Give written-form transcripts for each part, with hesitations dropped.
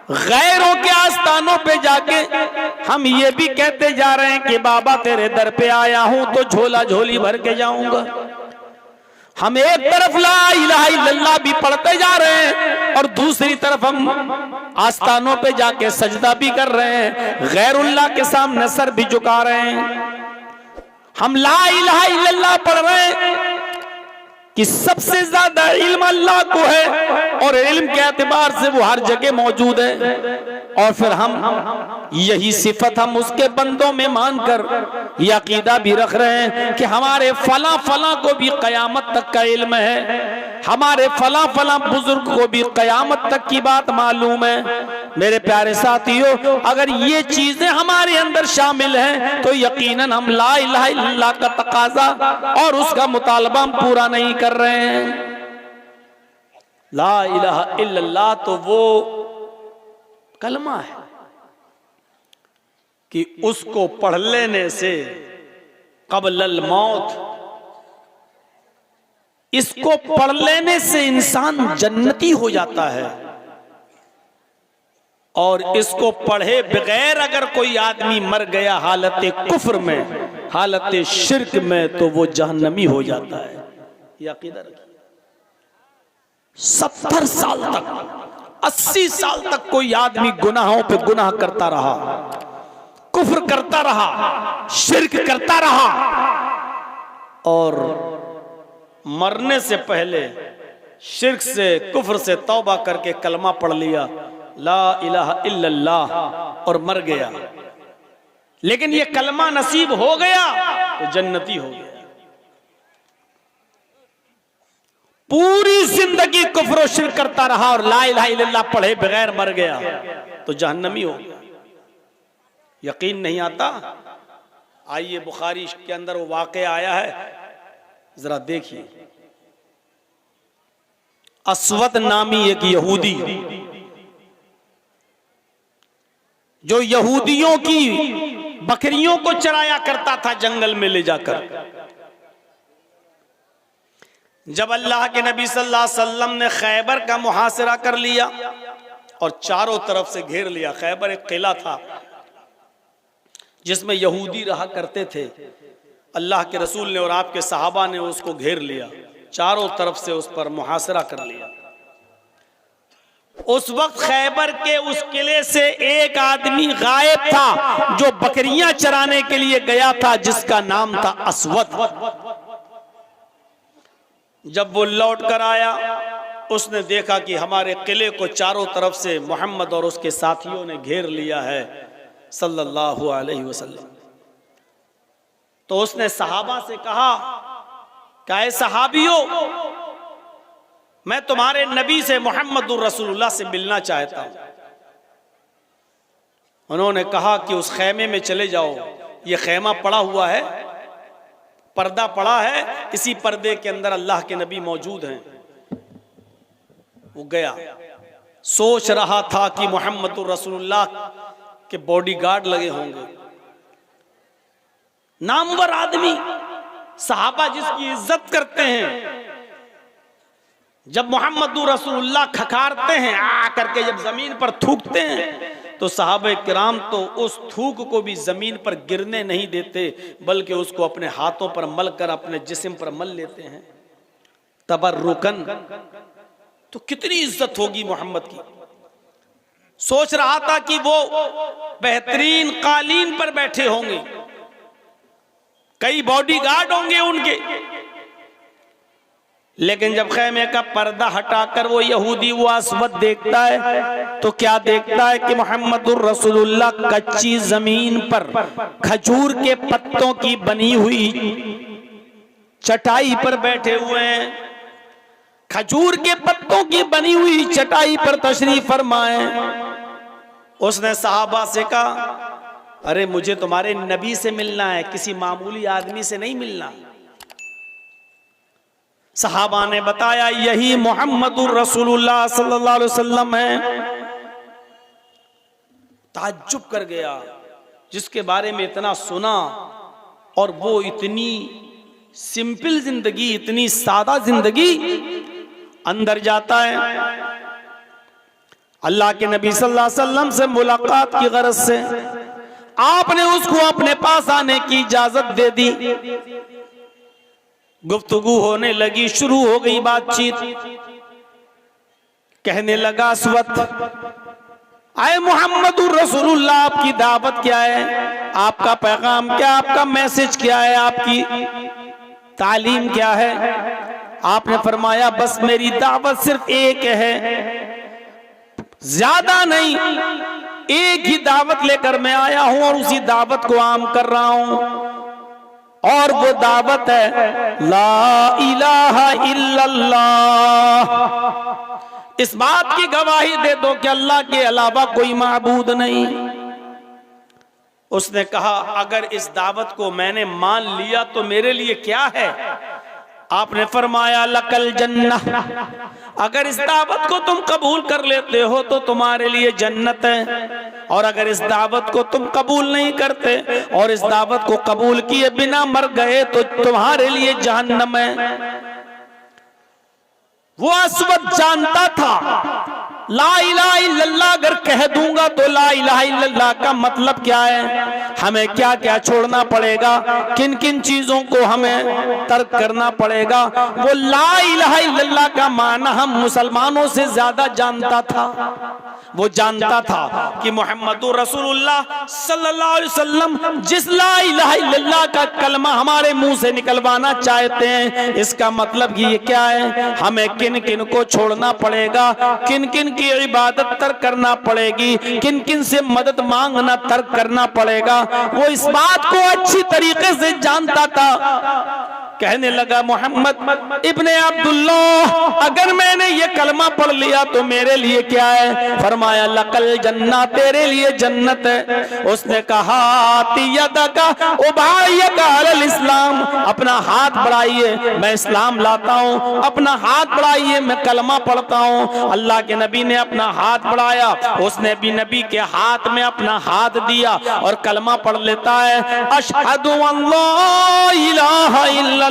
गैरों के आस्थानों पे जाके हम ये भी कहते जा रहे हैं कि बाबा तेरे दर पे आया हूं तो झोला झोली भर के जाऊंगा। हम एक तरफ ला इलाहा इल्लल्लाह भी पढ़ते जा रहे हैं और दूसरी तरफ हम आस्थानों पे जाके सजदा भी कर रहे हैं, गैरुल्लाह के सामने सर भी झुका रहे हैं। हम ला इलाहा इल्लल्लाह पढ़ रहे हैं कि सबसे ज्यादा इल्म अल्लाह को है और इल्म के एतबार से वो हर जगह मौजूद है, और फिर हम यही सिफत हम उसके बंदों में मानकर ये अकीदा भी रख रहे हैं कि हमारे फला फला को भी कयामत तक का इल्म है, हमारे फला फला बुजुर्ग को भी कयामत तक की बात मालूम है। मेरे प्यारे साथियों, अगर ये चीजें हमारे अंदर शामिल हैं तो यकीनन हम ला इलाहा इल्लल्लाह का तकाजा और उसका मुतालबा हम पूरा नहीं कर रहे हैं। ला इलाहा इल्लल्लाह तो वो कलमा है कि उसको पढ़ लेने से क़ब्ल मौत, इसको पढ़ लेने से इंसान जन्नती हो जाता है, और इसको पढ़े बगैर अगर कोई आदमी मर गया हालत कुफ्र में, हालत शिर्क में, तो वो जहन्नमी हो जाता है। ये अकीदा रखिए। 70 साल तक 80 साल तक कोई आदमी गुनाहों पे गुनाह करता रहा, कुफ्र करता रहा, शिर्क करता रहा, और मरने से पहले शिर्क से कुफ्र से तौबा करके कलमा पढ़ लिया ला इलाहा इल्लल्लाह और मर गया, लेकिन ये कलमा नसीब हो गया तो जन्नती हो गया। पूरी जिंदगी कुफ्र और शिर्क करता रहा और ला इलाहा इल्लल्लाह पढ़े बगैर मर गया तो जहन्नमी हो गया। यकीन नहीं आता? आइए बुखारी के अंदर वो वाक़या आया है, जरा देखिए। अस्वद नामी एक यहूदी जो यहूदियों की बकरियों को चराया करता था जंगल में ले जाकर, जब अल्लाह के नबी सल्लल्लाहु अलैहि वसल्लम ने खैबर का मुहासरा कर लिया और चारों तरफ से घेर लिया। खैबर एक किला था जिसमें यहूदी रहा करते थे। अल्लाह के रसूल ने और आपके सहाबा ने उसको घेर लिया, चारों तरफ से उस पर मुहासरा कर लिया। उस वक्त खैबर के उस किले से एक आदमी गायब था जो बकरियां चराने के लिए गया था, जिसका नाम था अस्वद। जब वो लौट कर आया, उसने देखा कि हमारे किले को चारों तरफ से मोहम्मद और उसके साथियों ने घेर लिया है सल्लल्लाहु अलैहि वसल्लम। तो उसने सहाबा से कहा, क्या ऐ सहाबियों, मैं तुम्हारे नबी से मोहम्मदुर रसूलुल्लाह से मिलना चाहता हूं। उन्होंने कहा कि उस खेमे में चले जाओ, ये खेमा पड़ा हुआ है, पर्दा पड़ा है, इसी पर्दे के अंदर अल्लाह के नबी मौजूद हैं। वो गया, सोच रहा था कि मोहम्मदुर रसूलुल्लाह के बॉडीगार्ड लगे होंगे, नामवर आदमी, सहाबा जिसकी इज्जत करते हैं। जब मोहम्मदुर रसूलुल्लाह खखारते हैं आ करके, जब जमीन पर थूकते हैं, तो सहाबे किराम तो उस थूक को भी जमीन पर गिरने नहीं देते, बल्कि उसको अपने हाथों पर मल कर अपने जिस्म पर मल लेते हैं तबर्रुकन। तो कितनी इज्जत होगी मोहम्मद की। सोच रहा था कि वो बेहतरीन कालीन पर बैठे होंगे, कई बॉडीगार्ड होंगे उनके, लेकिन जब खेमे का पर्दा हटाकर वो यहूदी वो अस्वद देखता है तो क्या देखता है कि मोहम्मदुर रसूलुल्लाह कच्ची जमीन पर खजूर के पत्तों की बनी हुई चटाई पर बैठे हुए हैं। खजूर के पत्तों की बनी हुई चटाई पर तशरीफ फरमाए। उसने सहाबा से कहा, अरे मुझे तुम्हारे नबी से मिलना है, किसी मामूली आदमी से नहीं मिलना। सहाबा ने बताया, यही मोहम्मदुर रसूलुल्लाह सल्लल्लाहु अलैहि वसल्लम है। ताज्जुब कर गया, जिसके बारे में इतना सुना और वो इतनी सिंपल जिंदगी, इतनी सादा जिंदगी। अंदर जाता है, अल्लाह के नबी सल्लल्लाहु अलैहि वसल्लम से मुलाकात की गरज से आपने उसको अपने पास आने की इजाजत दे दी। गुफ्तगू होने लगी, शुरू हो गई बातचीत। कहने लगा इस वक्त, आए मोहम्मदुर रसूलुल्लाह, आपकी दावत क्या है, आपका पैगाम क्या, आपका मैसेज क्या है, आपकी तालीम क्या है। आपने फरमाया बस मेरी दावत सिर्फ एक है, ज्यादा नहीं, एक ही दावत लेकर मैं आया हूं और उसी दावत को आम कर रहा हूं, और वो दावत है ला इलाहा इल्लल्लाह। इस बात की गवाही दे दो कि अल्लाह के अलावा कोई माबूद नहीं। उसने कहा अगर इस दावत को मैंने मान लिया तो मेरे लिए क्या है। आपने फरमाया लकल जन्नह, अगर इस दावत को तुम कबूल कर लेते हो तो तुम्हारे लिए जन्नत है, और अगर इस दावत को तुम कबूल नहीं करते और इस दावत को कबूल किए बिना मर गए तो तुम्हारे लिए जहन्नम है। वो अस्वद जानता था ला इलाहा इल्लल्लाह अगर कह दूंगा तो ला इलाहा इल्लल्लाह का मतलब क्या है, हमें क्या क्या छोड़ना पड़ेगा, किन किन चीजों को हमें तर्क करना पड़ेगा। वो ला इलाहा इल्लल्लाह का माना हम मुसलमानों से ज्यादा जानता था। वो जानता था कि मुहम्मदुर रसूलुल्लाह सल्लल्लाहु अलैहि वसल्लम जिस ला इलाहा इल्लल्लाह का कलमा हमारे मुंह से निकलवाना चाहते हैं, इसका मतलब ये क्या है, हमें किन किन को छोड़ना पड़ेगा, किन किन की इबादत तर्क करना पड़ेगी, किन किन से मदद मांगना तर्क करना पड़ेगा। वो इस बात को अच्छी तरीके से जानता था। कहने लगा मोहम्मद इब्ने अब्दुल्लाह, अगर मैंने ये कलमा पढ़ लिया तो मेरे लिए क्या है। फरमाया लकल जन्नत, तेरे लिए जन्नत है। उसने कहा तियदका उबायका अलल इस्लाम, अपना हाथ बढ़ाइए मैं इस्लाम लाता हूँ, अपना हाथ बढ़ाइए मैं कलमा पढ़ता हूँ। अल्लाह के नबी ने अपना हाथ बढ़ाया, उसने भी नबी के हाथ में अपना हाथ दिया और कलमा पढ़ लेता है, अशहदु अल्ला इलाहा इल्लल्लाह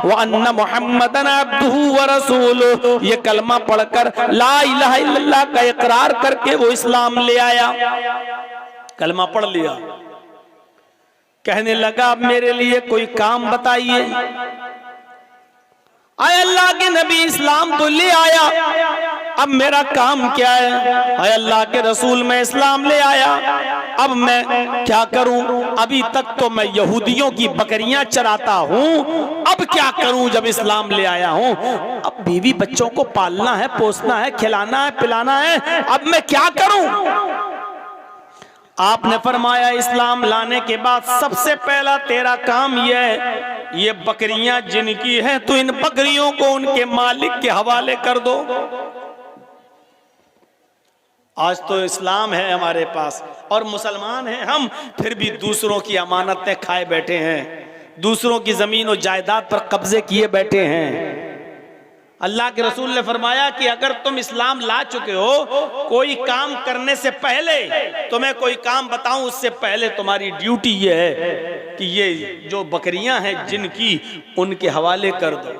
व अन्ना मुहम्मदन अब्दुहु व रसूलुहु। ये कलमा पढ़कर ला इलाहा इल्लल्लाह का इकरार करके वो इस्लाम ले आया, कलमा पढ़ लिया। कहने लगा मेरे लिए कोई काम बताइए। आए अल्लाह के नबी इस्लाम तो ले आया, अब मेरा काम क्या है। आए अल्लाह के रसूल मैं इस्लाम ले आया, अब मैं क्या करूं। अभी तक तो मैं यहूदियों की बकरियां चराता हूं, अब क्या करूं जब इस्लाम ले आया हूं। अब बीवी बच्चों को पालना है, पोसना है, खिलाना है, पिलाना है, अब मैं क्या करूं। आपने फरमाया इस्लाम लाने के बाद सबसे पहला तेरा काम यह है, ये बकरियां जिनकी हैं तो इन बकरियों को उनके मालिक के हवाले कर दो। आज तो इस्लाम है हमारे पास और मुसलमान हैं हम, फिर भी दूसरों की अमानतें खाए बैठे हैं, दूसरों की जमीन और जायदाद पर कब्जे किए बैठे हैं। अल्लाह के रसूल ने फरमाया कि अगर तुम इस्लाम ला चुके हो, कोई काम करने से पहले तुम्हें कोई काम बताऊं उससे पहले तुम्हारी ड्यूटी ये है कि ये जो बकरियां हैं जिनकी, उनके हवाले कर दो।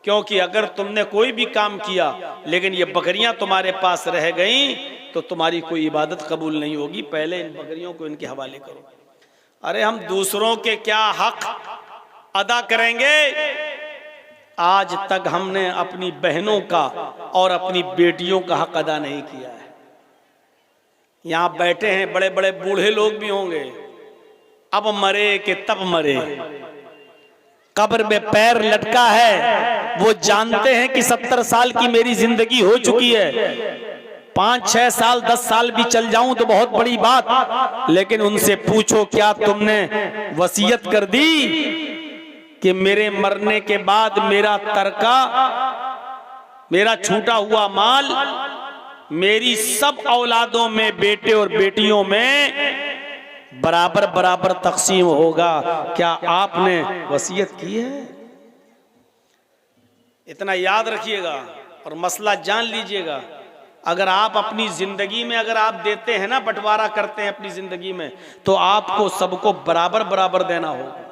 क्योंकि अगर तुमने कोई भी काम किया लेकिन ये बकरियां तुम्हारे पास रह गईं तो तुम्हारी कोई इबादत कबूल नहीं होगी, पहले इन बकरियों को इनके हवाले करो। अरे हम दूसरों के क्या हक अदा करेंगे। आज तक हमने अपनी बहनों का और अपनी बेटियों का हक अदा नहीं किया है। यहां बैठे हैं बड़े बड़े बूढ़े लोग भी होंगे, अब मरे कि तब मरे, कब्र में पैर लटका है। वो जानते हैं कि 70 साल की मेरी जिंदगी हो चुकी है, 5-6 साल 10 साल भी चल जाऊं तो बहुत बड़ी बात। लेकिन उनसे पूछो क्या तुमने वसीयत कर दी कि मेरे मरने के बाद मेरा तरका, मेरा छूटा हुआ माल मेरी सब औलादों में, बेटे और बेटियों में बराबर बराबर तकसीम होगा। क्या आपने वसीयत की है। इतना याद रखिएगा और मसला जान लीजिएगा। अगर आप अपनी जिंदगी में अगर आप देते हैं ना, बंटवारा करते हैं अपनी जिंदगी में, तो आपको सबको बराबर बराबर देना होगा।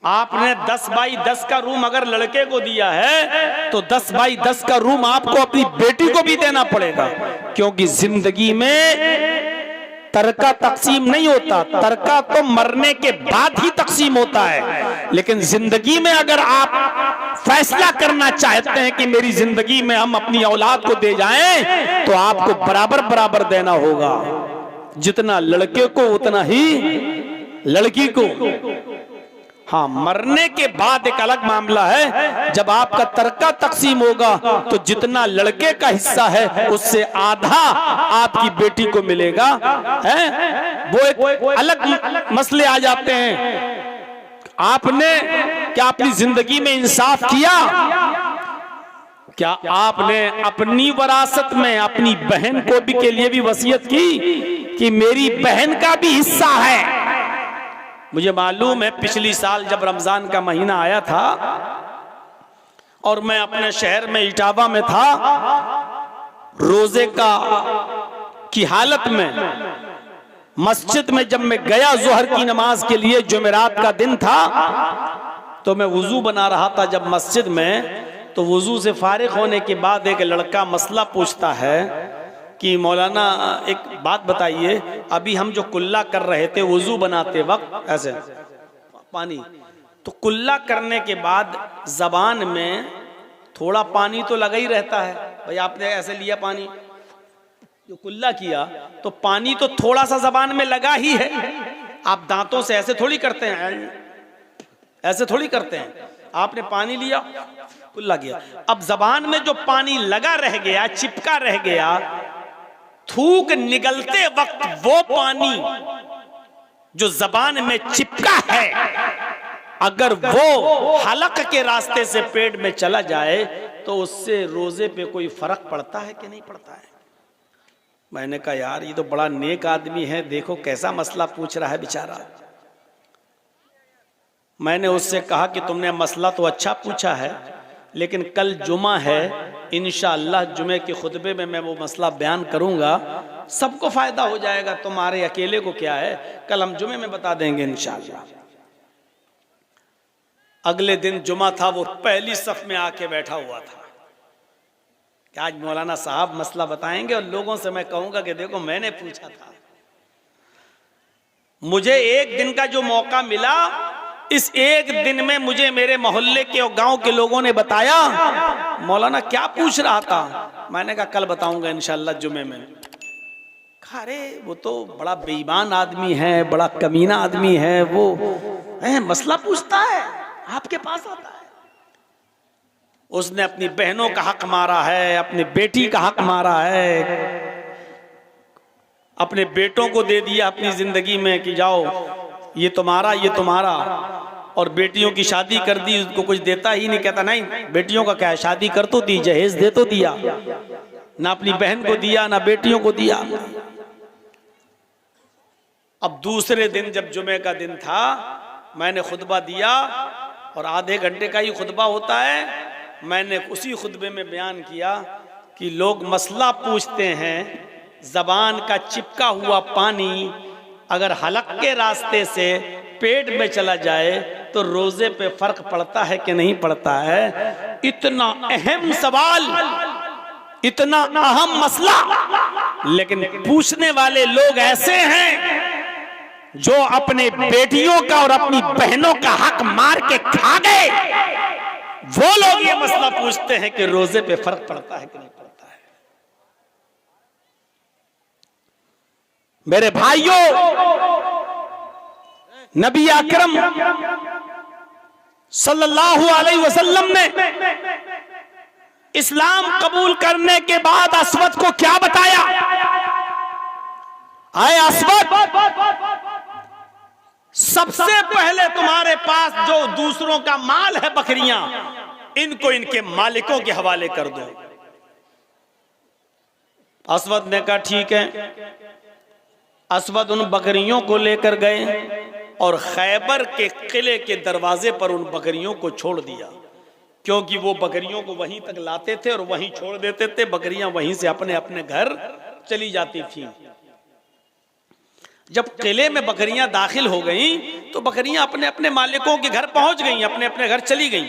आपने 10 बाई 10 का रूम अगर लड़के को दिया है तो 10 बाई 10 का रूम आपको अपनी बेटी को भी देना पड़ेगा, क्योंकि जिंदगी में तरका तकसीम नहीं होता, तरका तो मरने के बाद ही तकसीम होता है। लेकिन जिंदगी में अगर आप फैसला करना चाहते हैं कि मेरी जिंदगी में हम अपनी औलाद को दे जाएं, तो आपको बराबर बराबर देना होगा, जितना लड़के को उतना ही लड़की को। हाँ, मरने के बाद एक अलग मामला है, जब आपका तरका तकसीम होगा तो जितना लड़के का हिस्सा है उससे आधा आपकी बेटी को मिलेगा, है वो एक अलग मसले आ जाते हैं। आपने क्या अपनी जिंदगी में इंसाफ किया? क्या आपने अपनी वरासत में अपनी बहन को भी के लिए भी वसीयत की कि मेरी बहन का भी हिस्सा है? मुझे मालूम है पिछली साल जब रमजान का महीना आया था और मैं अपने शहर में इटावा में था, रोजे की हालत में मस्जिद में जब मैं गया जोहर की नमाज के लिए, जुमेरात का दिन था, तो मैं वुजू बना रहा था जब मस्जिद में, तो वुजू से फारिग होने के बाद एक लड़का मसला पूछता है कि मौलाना एक बात बताइए, अभी हम जो कुल्ला कर रहे थे वुजू बनाते वक्त ऐसे पानी, तो कुल्ला करने के बाद जबान में थोड़ा पानी तो लगा ही रहता है। भाई आपने ऐसे लिया पानी, जो कुल्ला किया तो पानी तो थोड़ा सा जबान में लगा ही है। आप दांतों से ऐसे थोड़ी करते हैं, ऐसे थोड़ी करते हैं। आपने पानी लिया, कुल्ला किया, अब जबान में जो पानी लगा रह गया, चिपका रह गया, थूक निगलते वक्त वो पानी जो जबान में चिपका है, अगर वो हलक के रास्ते से पेट में चला जाए तो उससे रोजे पे कोई फर्क पड़ता है कि नहीं पड़ता है? मैंने कहा यार ये तो बड़ा नेक आदमी है, देखो कैसा मसला पूछ रहा है बेचारा। मैंने उससे कहा कि तुमने मसला तो अच्छा पूछा है, लेकिन कल जुमा है, इंशाअल्लाह जुमे के खुतबे में मैं वो मसला बयान करूंगा, सबको फायदा हो जाएगा, तुम्हारे अकेले को क्या है, कल हम जुमे में बता देंगे इंशाअल्लाह। अगले दिन जुमा था, वो पहली सफ में आके बैठा हुआ था कि आज मौलाना साहब मसला बताएंगे और लोगों से मैं कहूंगा कि देखो मैंने पूछा था। मुझे एक दिन का जो मौका मिला, इस एक दिन में मुझे मेरे मोहल्ले के और गांव के लोगों ने बताया मौलाना क्या पूछ रहा था। मैंने कहा कल बताऊंगा इंशाअल्लाह जुमे में। अरे वो तो बड़ा बेईमान आदमी है, बड़ा कमीना आदमी है, वो मसला पूछता है, आपके पास आता है। उसने अपनी बहनों का हक मारा है, अपनी बेटी का हक मारा है, अपने बेटों को दे दिया अपनी जिंदगी में कि जाओ ये तुम्हारा, ये तुम्हारा, और बेटियों की शादी कर दी, उसको कुछ देता ही नहीं। कहता नहीं बेटियों का क्या है, शादी कर तो दी, जहेज दे तो दिया, ना अपनी बहन को दिया ना बेटियों को दिया। अब दूसरे दिन जब जुमे का दिन था, मैंने खुतबा दिया और आधे घंटे का ही खुतबा होता है। मैंने उसी खुतबे में बयान किया कि लोग मसला पूछते हैं, जबान का चिपका हुआ पानी अगर हलक के रास्ते से पेट में चला जाए तो रोजे पे फर्क पड़ता है कि नहीं पड़ता है। इतना अहम सवाल, इतना अहम मसला, लेकिन पूछने वाले लोग ऐसे हैं जो अपने बेटियों का और अपनी बहनों का हक मार के खा गए। वो लोग ये मसला पूछते हैं कि रोजे पे फर्क पड़ता है कि नहीं पड़ता है। मेरे भाइयों, नबी अकरम सल्लल्लाहु अलैहि वसल्लम ने इस्लाम कबूल करने के बाद अस्वद को क्या बताया? आए अस्वद, सबसे पहले तुम्हारे पास जो दूसरों का माल है, बकरियां, इनको इनके मालिकों के हवाले कर दो। अस्वद ने कहा ठीक है। अस्वद उन बकरियों को लेकर गए और खैबर के किले के दरवाजे पर उन बकरियों को छोड़ दिया, क्योंकि वो बकरियों को वहीं तक लाते थे और वहीं छोड़ देते थे। बकरियां वहीं से अपने अपने घर चली जाती थी। जब किले में बकरियां दाखिल हो गईं तो बकरियां अपने अपने मालिकों के घर पहुंच गईं, अपने अपने घर चली गईं।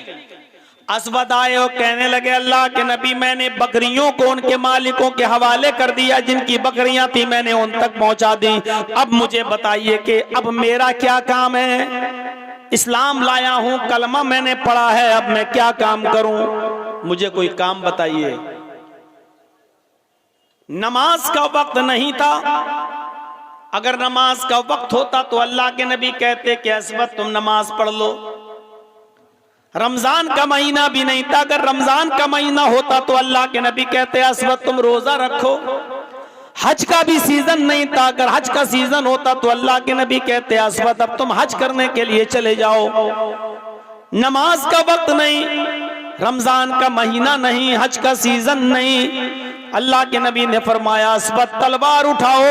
असवद आए और कहने लगे अल्लाह के नबी, मैंने बकरियों को उनके मालिकों के हवाले कर दिया, जिनकी बकरियां थी मैंने उन तक पहुंचा दी। अब मुझे बताइए कि अब मेरा क्या काम है? इस्लाम लाया हूं, कलमा मैंने पढ़ा है, अब मैं क्या काम करूं? मुझे कोई काम बताइए। नमाज का वक्त नहीं था। अगर नमाज का वक्त होता तो अल्लाह के नबी कहते कि असवद तुम नमाज पढ़ लो। रमजान का महीना भी नहीं था। अगर रमजान का महीना होता तो अल्लाह के नबी कहते असवद तुम रोजा रखो। हज का भी सीजन नहीं था। अगर हज का सीजन होता तो अल्लाह के नबी कहते असवद अब तुम हज करने के लिए चले जाओ। नमाज का वक्त नहीं, रमजान का महीना नहीं, हज का सीजन नहीं। अल्लाह के नबी ने फरमाया असवद तलवार उठाओ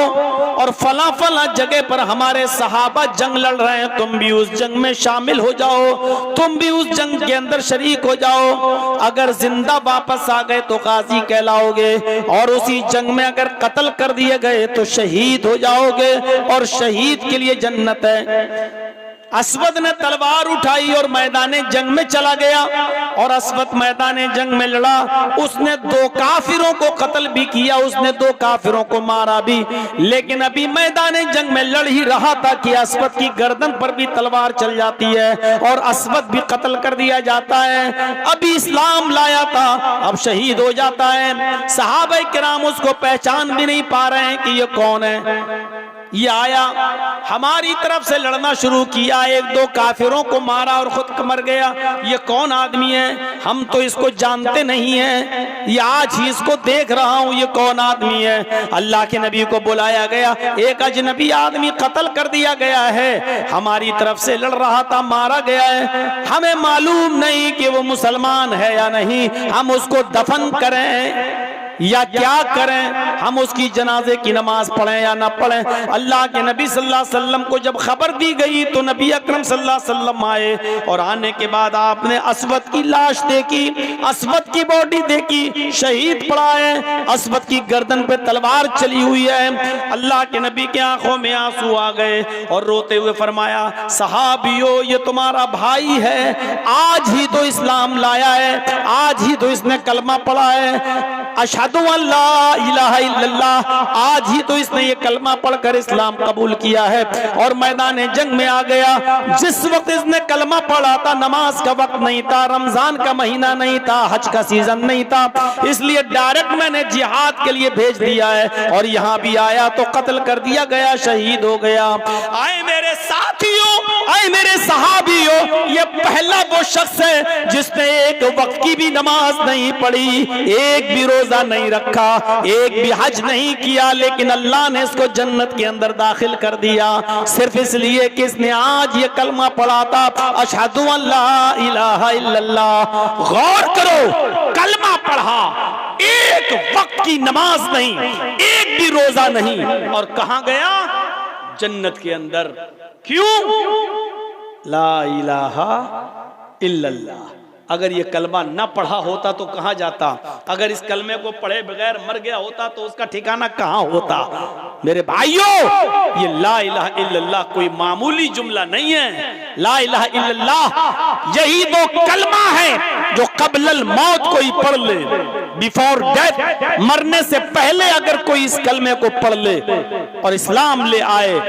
और फला फला जगह पर हमारे सहाबा जंग लड़ रहे हैं, तुम भी उस जंग में शामिल हो जाओ, तुम भी उस जंग के अंदर शरीक हो जाओ। अगर जिंदा वापस आ गए तो गाजी कहलाओगे और उसी जंग में अगर कत्ल कर दिए गए तो शहीद हो जाओगे और शहीद के लिए जन्नत है। असवद ने तलवार उठाई और मैदान जंग में चला गया और असवद मैदान जंग में लड़ा। उसने 2 काफिरों को कत्ल भी किया, उसने 2 काफिरों को मारा भी। लेकिन अभी मैदान जंग में लड़ ही रहा था कि असवद की गर्दन पर भी तलवार चल जाती है और असवद भी कत्ल कर दिया जाता है। अभी इस्लाम लाया था, अब शहीद हो जाता है। सहाबा किराम उसको पहचान भी नहीं पा रहे हैं कि ये कौन है। ये आया, हमारी तरफ से लड़ना शुरू किया, 1-2 काफिरों को मारा और खुद मर गया। ये कौन आदमी है? हम तो इसको जानते नहीं हैं, ये आज ही इसको देख रहा हूं, ये कौन आदमी है? अल्लाह के नबी को बुलाया गया, एक अजनबी आदमी कत्ल कर दिया गया है, हमारी तरफ से लड़ रहा था, मारा गया है। हमें मालूम नहीं कि वो मुसलमान है या नहीं, हम उसको दफन करें या क्या करें, हम उसकी जनाजे की नमाज पढ़ें या ना पढ़ें। अल्लाह के नबी सल्लल्लाहु अलैहि वसल्लम को जब खबर दी गई तो नबी अकरम सल्लल्लाहु अलैहि वसल्लम आए और आने के बाद आपने असवद की लाश देखी, असवद की बॉडी देखी, शहीद पड़ा है, असवद की गर्दन पे तलवार चली हुई है। अल्लाह के नबी की आंखों में आंसू आ गए और रोते हुए फरमाया सहाबियों ये तुम्हारा भाई है, आज ही तो इस्लाम लाया है, आज ही तो इसने कलमा पढ़ा है, अशहदु अल्ला इलाहा इल्लल्लाह, आज ही तो इसने ये कलमा पढ़कर इस्लाम कबूल किया है। और मैदान जंग में आ गया। जिस वक्त इसने कलमा पढ़ा था नमाज का वक्त नहीं था, रमजान का महीना नहीं था, हज का सीजन नहीं था, इसलिए डायरेक्ट मैंने जिहाद के लिए भेज दिया है और यहाँ भी आया तो कत्ल कर दिया गया, शहीद हो गया। आए मेरे साथियों, आए मेरे सहाबियों, ये पहला वो शख्स है जिसने एक वक्त की भी नमाज नहीं पढ़ी, एक भी रोजा नहीं रखा, एक भी हज नहीं किया, लेकिन अल्लाह ने इसको जन्नत के अंदर दाखिल कर दिया सिर्फ इसलिए कि इसने आज ये कलमा पढ़ा था अशहदु अल्ला इलाहा इल्लल्लाह। गौर करो, कलमा पढ़ा, एक वक्त की नमाज नहीं, एक भी रोजा नहीं, और कहां गया? जन्नत के अंदर। क्यों? ला इलाहा इल्लल्लाह। अगर ये कलमा न पढ़ा होता तो कहां जाता? अगर इस कलमे को पढ़े बगैर मर गया होता तो उसका ठिकाना कहां होता? मेरे भाइयों, ये ला इलाहा इल्लल्लाह कोई मामूली जुमला नहीं है। ला इलाहा इल्लल्लाह यही वो कलमा है जो कब्लल मौत कोई पढ़ ले, बिफोर डेथ, मरने से पहले अगर कोई इस कलमे को पढ़ ले और इस्लाम ले आए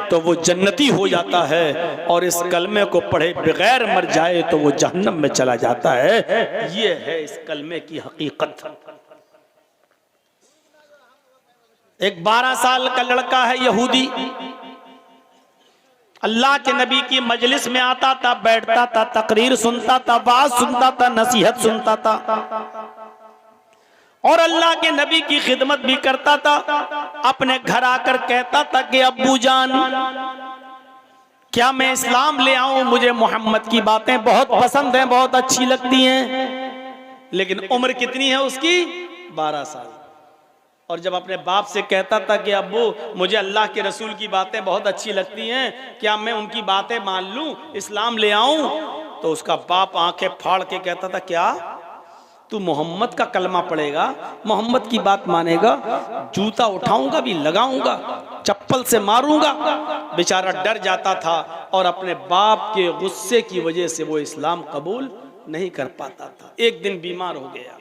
तो वो जन्नती हो जाता है, और इस कलमे को पढ़े बगैर मर जाए तो वो जहन्नम में चला जाता है। ये है इस कलमे की हकीकत। एक 12 साल का लड़का है यहूदी, अल्लाह के नबी की मजलिस में आता था, बैठता था, तकरीर सुनता था, बात सुनता था, नसीहत सुनता था और अल्लाह के नबी की खिदमत भी करता था। अपने घर आकर कहता था कि अब्बू जान क्या मैं इस्लाम ले आऊं? मुझे मोहम्मद की बातें बहुत पसंद हैं, बहुत अच्छी लगती हैं। लेकिन उम्र कितनी है उसकी? 12 साल। और जब अपने बाप से कहता था कि अब्बू मुझे अल्लाह के रसूल की बातें बहुत अच्छी लगती हैं, क्या मैं उनकी बातें मान लूं, इस्लाम ले आऊं? तो उसका बाप आंखें फाड़ के कहता था क्या तू मोहम्मद का कलमा पढ़ेगा, मोहम्मद की बात मानेगा, जूता उठाऊंगा भी, लगाऊंगा, चप्पल से मारूंगा। बेचारा डर जाता था और अपने बाप के गुस्से की वजह से वो इस्लाम कबूल नहीं कर पाता था। एक दिन बीमार हो गया,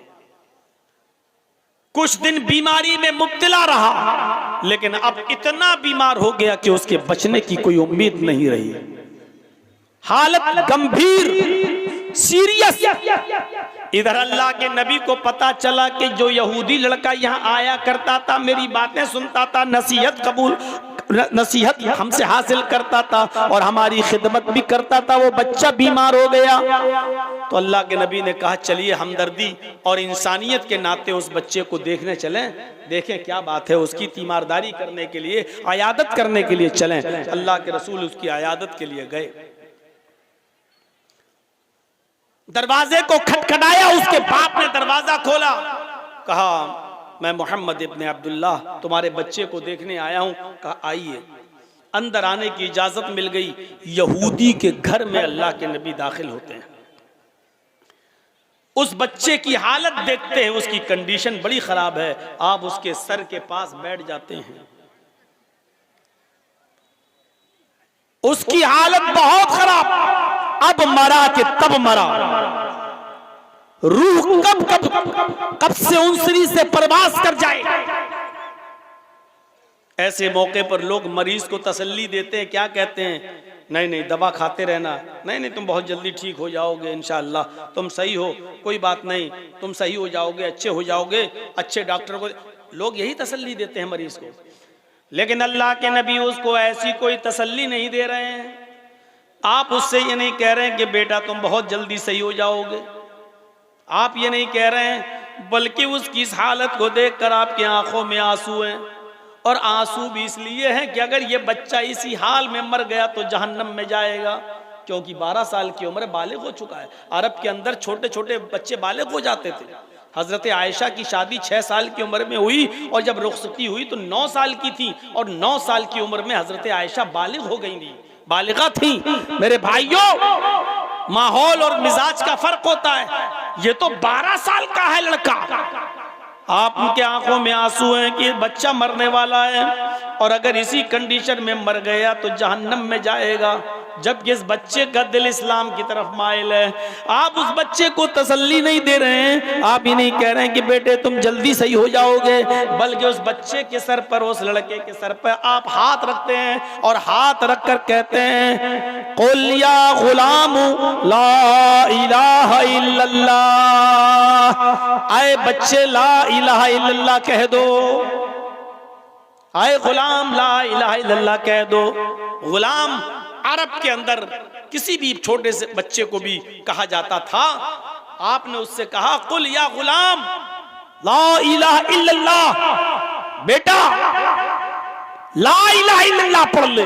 कुछ दिन बीमारी में मुब्तला रहा, लेकिन अब इतना बीमार हो गया कि उसके बचने की कोई उम्मीद नहीं रही। हालत गंभीर, सीरियस। इधर अल्लाह के नबी को पता चला कि जो यहूदी लड़का यहाँ आया करता था, मेरी बातें सुनता था, नसीहत हमसे हासिल करता था और हमारी खिदमत भी करता था, वो बच्चा बीमार हो गया। तो अल्लाह के नबी ने कहा चलिए हमदर्दी और इंसानियत के नाते उस बच्चे को देखने चलें, देखें क्या बात है। उसकी तीमारदारी करने के लिए, आयादत करने के लिए चलें। अल्लाह के रसूल उसकी आयादत के लिए गए। दरवाजे को खटखटाया, उसके बाप ने दरवाजा खोला, कहा मैं मोहम्मद इब्ने अब्दुल्ला तुम्हारे बच्चे को देखने आया हूं। कहा आइए। अंदर आने की इजाजत मिल गई। यहूदी के घर में अल्लाह के नबी दाखिल होते हैं। उस बच्चे की हालत देखते हैं, उसकी कंडीशन बड़ी खराब है। आप उसके सर के पास बैठ जाते हैं, उसकी हालत बहुत खराब। अब मरा कि तब मरा, रूह कब से उनसरी से परवास कर जाए। ऐसे मौके पर लोग मरीज को तसल्ली देते हैं, क्या कहते हैं? नहीं नहीं दवा खाते रहना, नहीं नहीं तुम बहुत जल्दी ठीक हो जाओगे, इंशाअल्लाह तुम सही हो, कोई बात नहीं, तुम सही हो जाओगे, अच्छे हो जाओगे, अच्छे डॉक्टर को। लोग यही तसल्ली देते हैं मरीज को, लेकिन अल्लाह के नबी उसको ऐसी कोई तसल्ली नहीं दे रहे हैं। आप उससे ये नहीं कह रहे हैं कि बेटा तुम बहुत जल्दी सही हो जाओगे, आप ये नहीं कह रहे हैं, बल्कि उसकी इस हालत को देखकर आपकी आंखों में आंसू हैं। और आंसू भी इसलिए हैं कि अगर ये बच्चा इसी हाल में मर गया तो जहन्नम में जाएगा, क्योंकि 12 साल की उम्र बालिग हो चुका है। अरब के अंदर छोटे छोटे बच्चे बालिग हो जाते थे। हजरत आयशा की शादी 6 साल की उम्र में हुई और जब रुखसती हुई तो 9 साल की थी, और 9 साल की उम्र में हजरत आयशा बालिग हो गई थी, बालिगा थी। मेरे भाइयों, माहौल और मिजाज का फर्क होता है। ये तो 12 साल का है लड़का, आप उनके आंखों में आंसू हैं कि बच्चा मरने वाला है, और अगर इसी कंडीशन में मर गया तो जहन्नम में जाएगा, जबकि इस बच्चे का दिल इस्लाम की तरफ माइल है। आप उस बच्चे को तसल्ली नहीं दे रहे हैं, आप ही नहीं कह रहे हैं कि बेटे तुम जल्दी सही हो जाओगे, बल्कि उस बच्चे के सर पर, उस लड़के के सर पर आप हाथ रखते हैं और हाथ रख कर कहते हैं कुल या गुलाम ला इलाहा इल्लल्लाह, आए बच्चे ला इलाहा इल्लल्लाह कह दो, आए गुलाम ला इलाहा इल्लल्लाह कह दो। गुलाम अरब के अंदर किसी भी छोटे से बच्चे को भी कहा जाता था। आपने उससे कहा कुल या गुलाम ला इलाहा इल्लल्लाह, बेटा ला इलाहा इल्लल्लाह पढ़ ले,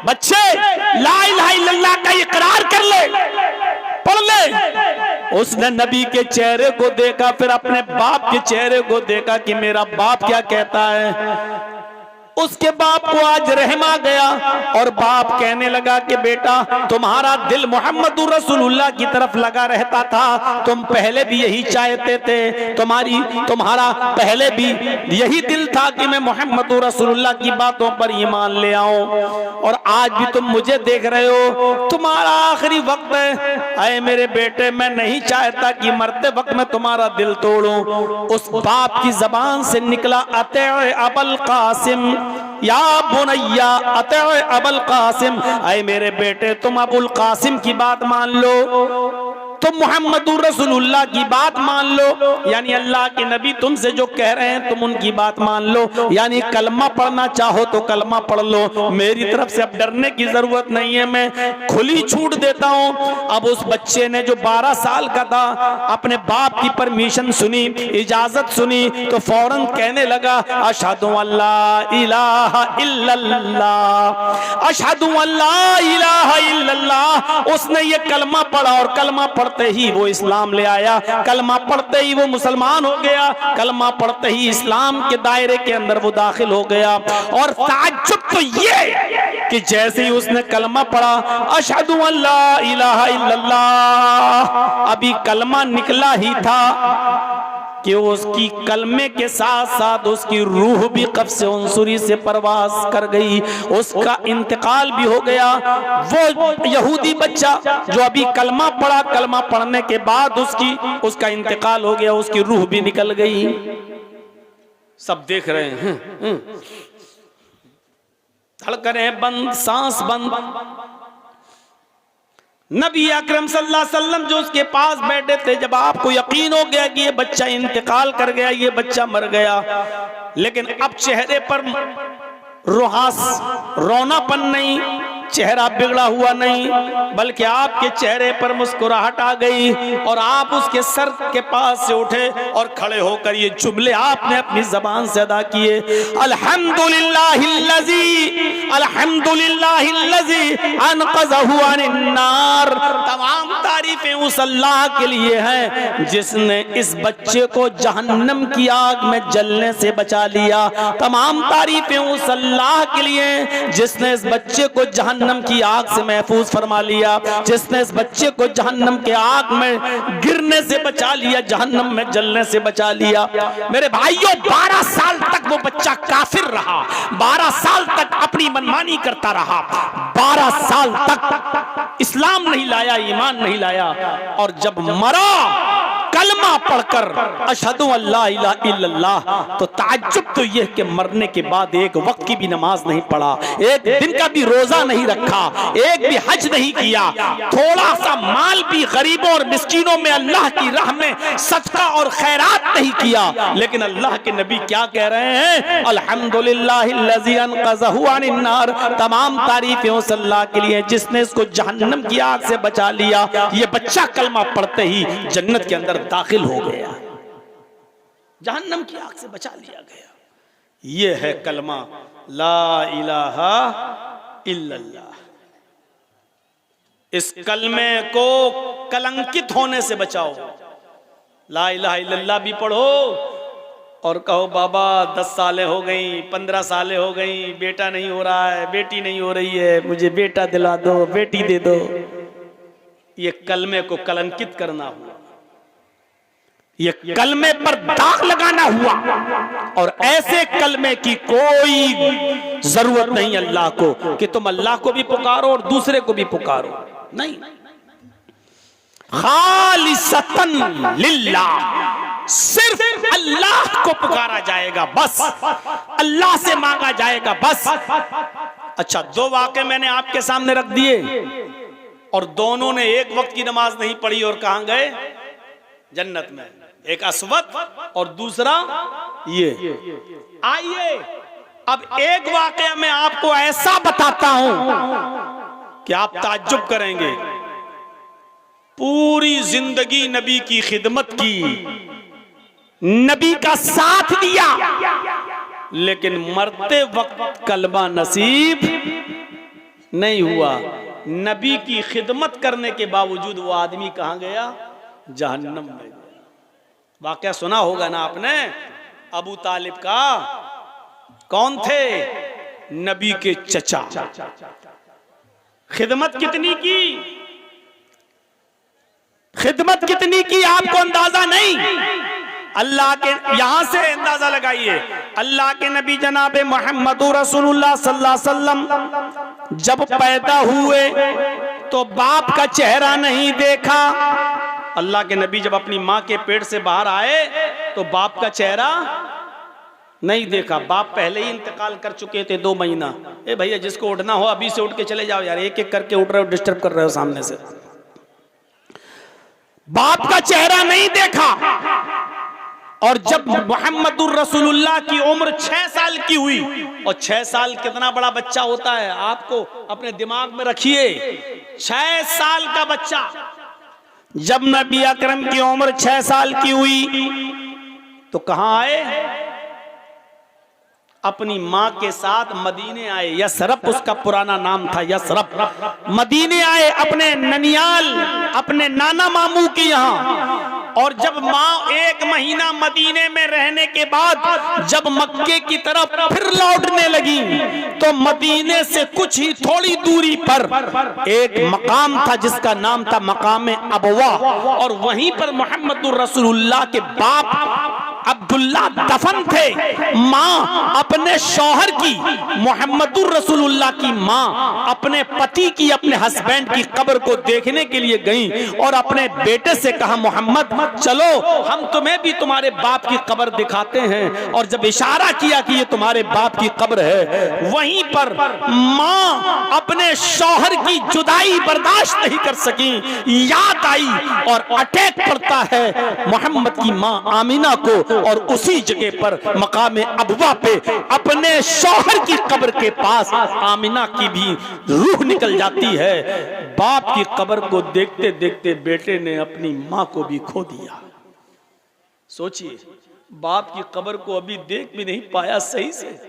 बच्चे ला इलाहा इल्लल्लाह का इकरार कर ले, पढ़ ले। उसने नबी के चेहरे को देखा, फिर अपने बाप के चेहरे को देखा कि मेरा बाप क्या कहता है। उसके बाप को आज रहम आ गया और बाप कहने लगा कि बेटा तुम्हारा दिल मोहम्मदुर रसूलुल्लाह की तरफ लगा रहता था, तुम पहले भी यही चाहते थे, तुम्हारा पहले भी यही दिल था कि मैं मोहम्मदुर रसूलुल्लाह की बातों पर ईमान ले आऊं, और आज भी तुम मुझे देख रहे हो, तुम्हारा आखिरी वक्त है। अरे मेरे बेटे, मैं नहीं चाहता कि मरते वक्त मैं तुम्हारा दिल तोड़ूं। उस बाप की जबान से निकला अते अबुल कासिम या बुनैया, अते अबुल कासिम, अरे मेरे बेटे तुम अबुल कासिम की बात मान लो, तुम मोहम्मदुर रसूलुल्लाह की बात मान लो, यानी अल्लाह के नबी तुमसे जो कह रहे हैं तुम उनकी बात मान लो, यानी कलमा पढ़ना चाहो तो कलमा पढ़ लो, मेरी तरफ से अब डरने की जरूरत नहीं है, मैं खुली छूट देता हूं। अब उस बच्चे ने जो 12 साल का था, अपने बाप की परमिशन सुनी, इजाजत सुनी, तो फौरन कहने लगा अशहदु अल्ला इलाहा इल्लल्लाह, अशहदु अल्ला इलाहा इल्लल्लाह। उसने ये कलमा पढ़ा और कलमा पढ़ते ही वो इस्लाम ले आया, कलमा पढ़ते ही वो मुसलमान हो गया, कलमा पढ़ते ही इस्लाम के दायरे के अंदर वो दाखिल हो गया। और ताज्जुब तो ये कि जैसे ही उसने कलमा पढ़ा, अशहदु अल्ला इलाहा इल्लल्लाह, अभी कलमा निकला ही था कि उसकी कलमे के साथ साथ उसकी रूह भी कब्ज़े उंसुरी से परवास कर गई, उसका इंतकाल भी हो गया। वो यहूदी बच्चा जो अभी कलमा पढ़ा, कलमा पढ़ने के बाद उसका इंतकाल हो गया, उसकी रूह भी निकल गई। सब देख रहे हैं, धड़कनें बंद, सांस बंद। नबी अकरम सल्लल्लाहु अलैहि वसल्लम जो उसके पास बैठे थे, जब आपको यकीन हो गया कि ये बच्चा इंतकाल कर गया, ये बच्चा मर गया, लेकिन अब चेहरे पर रोनापन नहीं, चेहरा बिगड़ा हुआ नहीं, बल्कि आपके चेहरे पर मुस्कुराहट आ गई और आप उसके सर के पास से उठे और खड़े होकर ये जुमले आपने अपनी जबान से अदा किए, अल्हम्दुलिल्लाहिल्लज़ी अनक़ज़हु अनिन्नार। तमाम तारीफें उस अल्लाह के लिए हैं जिसने इस बच्चे को जहन्नम की आग में जलने से बचा लिया। तमाम तारीफें उस अल्लाह के लिए जिसने इस बच्चे को जहन्नम की आग से महफूज फरमा लिया, जिसने इस बच्चे को जहन्नम के आग में गिरने से बचा लिया, जहन्नम में जलने से बचा लिया। मेरे भाइयों, 12 साल तक वो बच्चा काफिर रहा, 12 साल तक अपनी मनमानी करता रहा, 12 साल तक इस्लाम नहीं लाया, ईमान नहीं लाया, और जब मरा कलमा पढ़कर अशहदु अल्ला इलाहा इल्लल्लाह, तो ताज्जुब तो यह कि मरने के बाद एक वक्त की भी नमाज नहीं पढ़ा, एक दिन का भी रोजा नहीं रखा, एक भी हज नहीं किया, थोड़ा सा माल भी गरीबों और मिस्कीनों में अल्लाह की राह में सदका और खैरात नहीं किया। लेकिन अल्लाह के नबी क्या कह रहे हैं? अल्हम्दुलिल्लाहिल्लज़ी अनक़ज़हु अनिन्नार। तमाम तारीफें उस अल्लाह के लिए जिसने इसको जहन्नम की आग से बचा लिया। ये बच्चा कलमा पढ़ते ही जन्नत के अंदर दाखिल हो गया, जहन्नम की आग से बचा लिया गया। ये है कलमा ला इलाहा इल्लल्लाह। इस कलमे को कलंकित होने से बचाओ। ला इलाहा इल्लल्लाह भी पढ़ो और कहो बाबा 10 सालें हो गई, 15 सालें हो गई, बेटा नहीं हो रहा है, बेटी नहीं हो रही है, मुझे बेटा दिला दो, बेटी दे दो। ये कलमे को कलंकित करना हुआ, ये कलमे पर दाग लगाना हुआ, और ऐसे कलमे की कोई जरूरत नहीं अल्लाह को कि तुम अल्लाह को भी पुकारो और दूसरे को भी पुकारो, नहीं। खालिसतन लिल्लाह, सिर्फ अल्लाह को पुकारा जाएगा, बस अल्लाह से मांगा जाएगा, बस। अच्छा, 2 वाक़े मैंने आपके सामने रख दिए और दोनों ने एक वक्त की नमाज नहीं पढ़ी और कहां गए? जन्नत में। एक अस्वद और दूसरा ये। आइए अब एक वाकया मैं आपको ऐसा बताता हूं कि आप ताज्जुब करेंगे। पूरी जिंदगी नबी की खिदमत की, नबी का साथ दिया, लेकिन मरते वक्त कलमा नसीब नहीं हुआ। नबी की खिदमत करने के बावजूद वो आदमी कहां गया? जहन्नम में गया। वाकया सुना होगा ना आपने अबू तालिब का। कौन थे? नबी के चचा। खिदमत कितनी की, खिदमत कितनी की आपको अंदाजा नहीं। अल्लाह के, यहां से अंदाजा लगाइए, अल्लाह के नबी जनाबे मोहम्मदुर रसूलुल्लाह सल्लल्लाहु अलैहि वसल्लम जब पैदा हुए तो बाप का चेहरा नहीं देखा। अल्लाह के नबी जब अपनी माँ के पेट से बाहर आए तो बाप का चेहरा नहीं देखा। बाप पहले ही इंतकाल कर चुके थे 2 महीना। ए भैया, जिसको उठना हो अभी से उठ के चले जाओ यार, एक एक करके उठ रहे हो, डिस्टर्ब कर रहे हो सामने से। बाप का चेहरा नहीं देखा। और जब मोहम्मदुर रसूलुल्लाह की उम्र 6 साल की हुई, और 6 साल कितना बड़ा बच्चा होता है आपको अपने दिमाग में रखिए। 6 साल का बच्चा, जब नबी अकरम की उम्र 6 साल की हुई तो कहां आए? अपनी मां के साथ मदीने आए। यसरब उसका पुराना नाम था, यसरब। मदीने आए अपने ननियाल, अपने नाना मामू के यहां। और जब माँ 1 महीना मदीने में रहने के बाद जब मक्के की तरफ फिर लौटने लगी तो मदीने से कुछ ही थोड़ी दूरी पर एक मकाम था जिसका नाम था मकाम अबवा, और वहीं पर मोहम्मदुर रसूलुल्लाह के बाप अब्दुल्ला दफन थे। माँ अपने शौहर की, मोहम्मदुर रसूलुल्लाह की माँ अपने पति की, अपने हस्बैंड की कब्र को देखने के लिए गई और अपने बेटे से कहा, मोहम्मद चलो हम तुम्हें भी तुम्हारे बाप की कब्र दिखाते हैं। और जब इशारा किया कि ये तुम्हारे बाप की कब्र है, वहीं पर माँ अपने शौहर की जुदाई बर्दाश्त नहीं कर सकी, याद आई और अटैक करता है मोहम्मद की माँ आमिना को, और उसी जगह पर मकाम अबवा पे अपने शौहर की कब्र के पास आमिना की भी रूह निकल जाती है। बाप की कब्र को देखते देखते बेटे ने अपनी माँ को भी खो दिया। सोचिए, बाप की कब्र को अभी देख भी नहीं पाया सही से,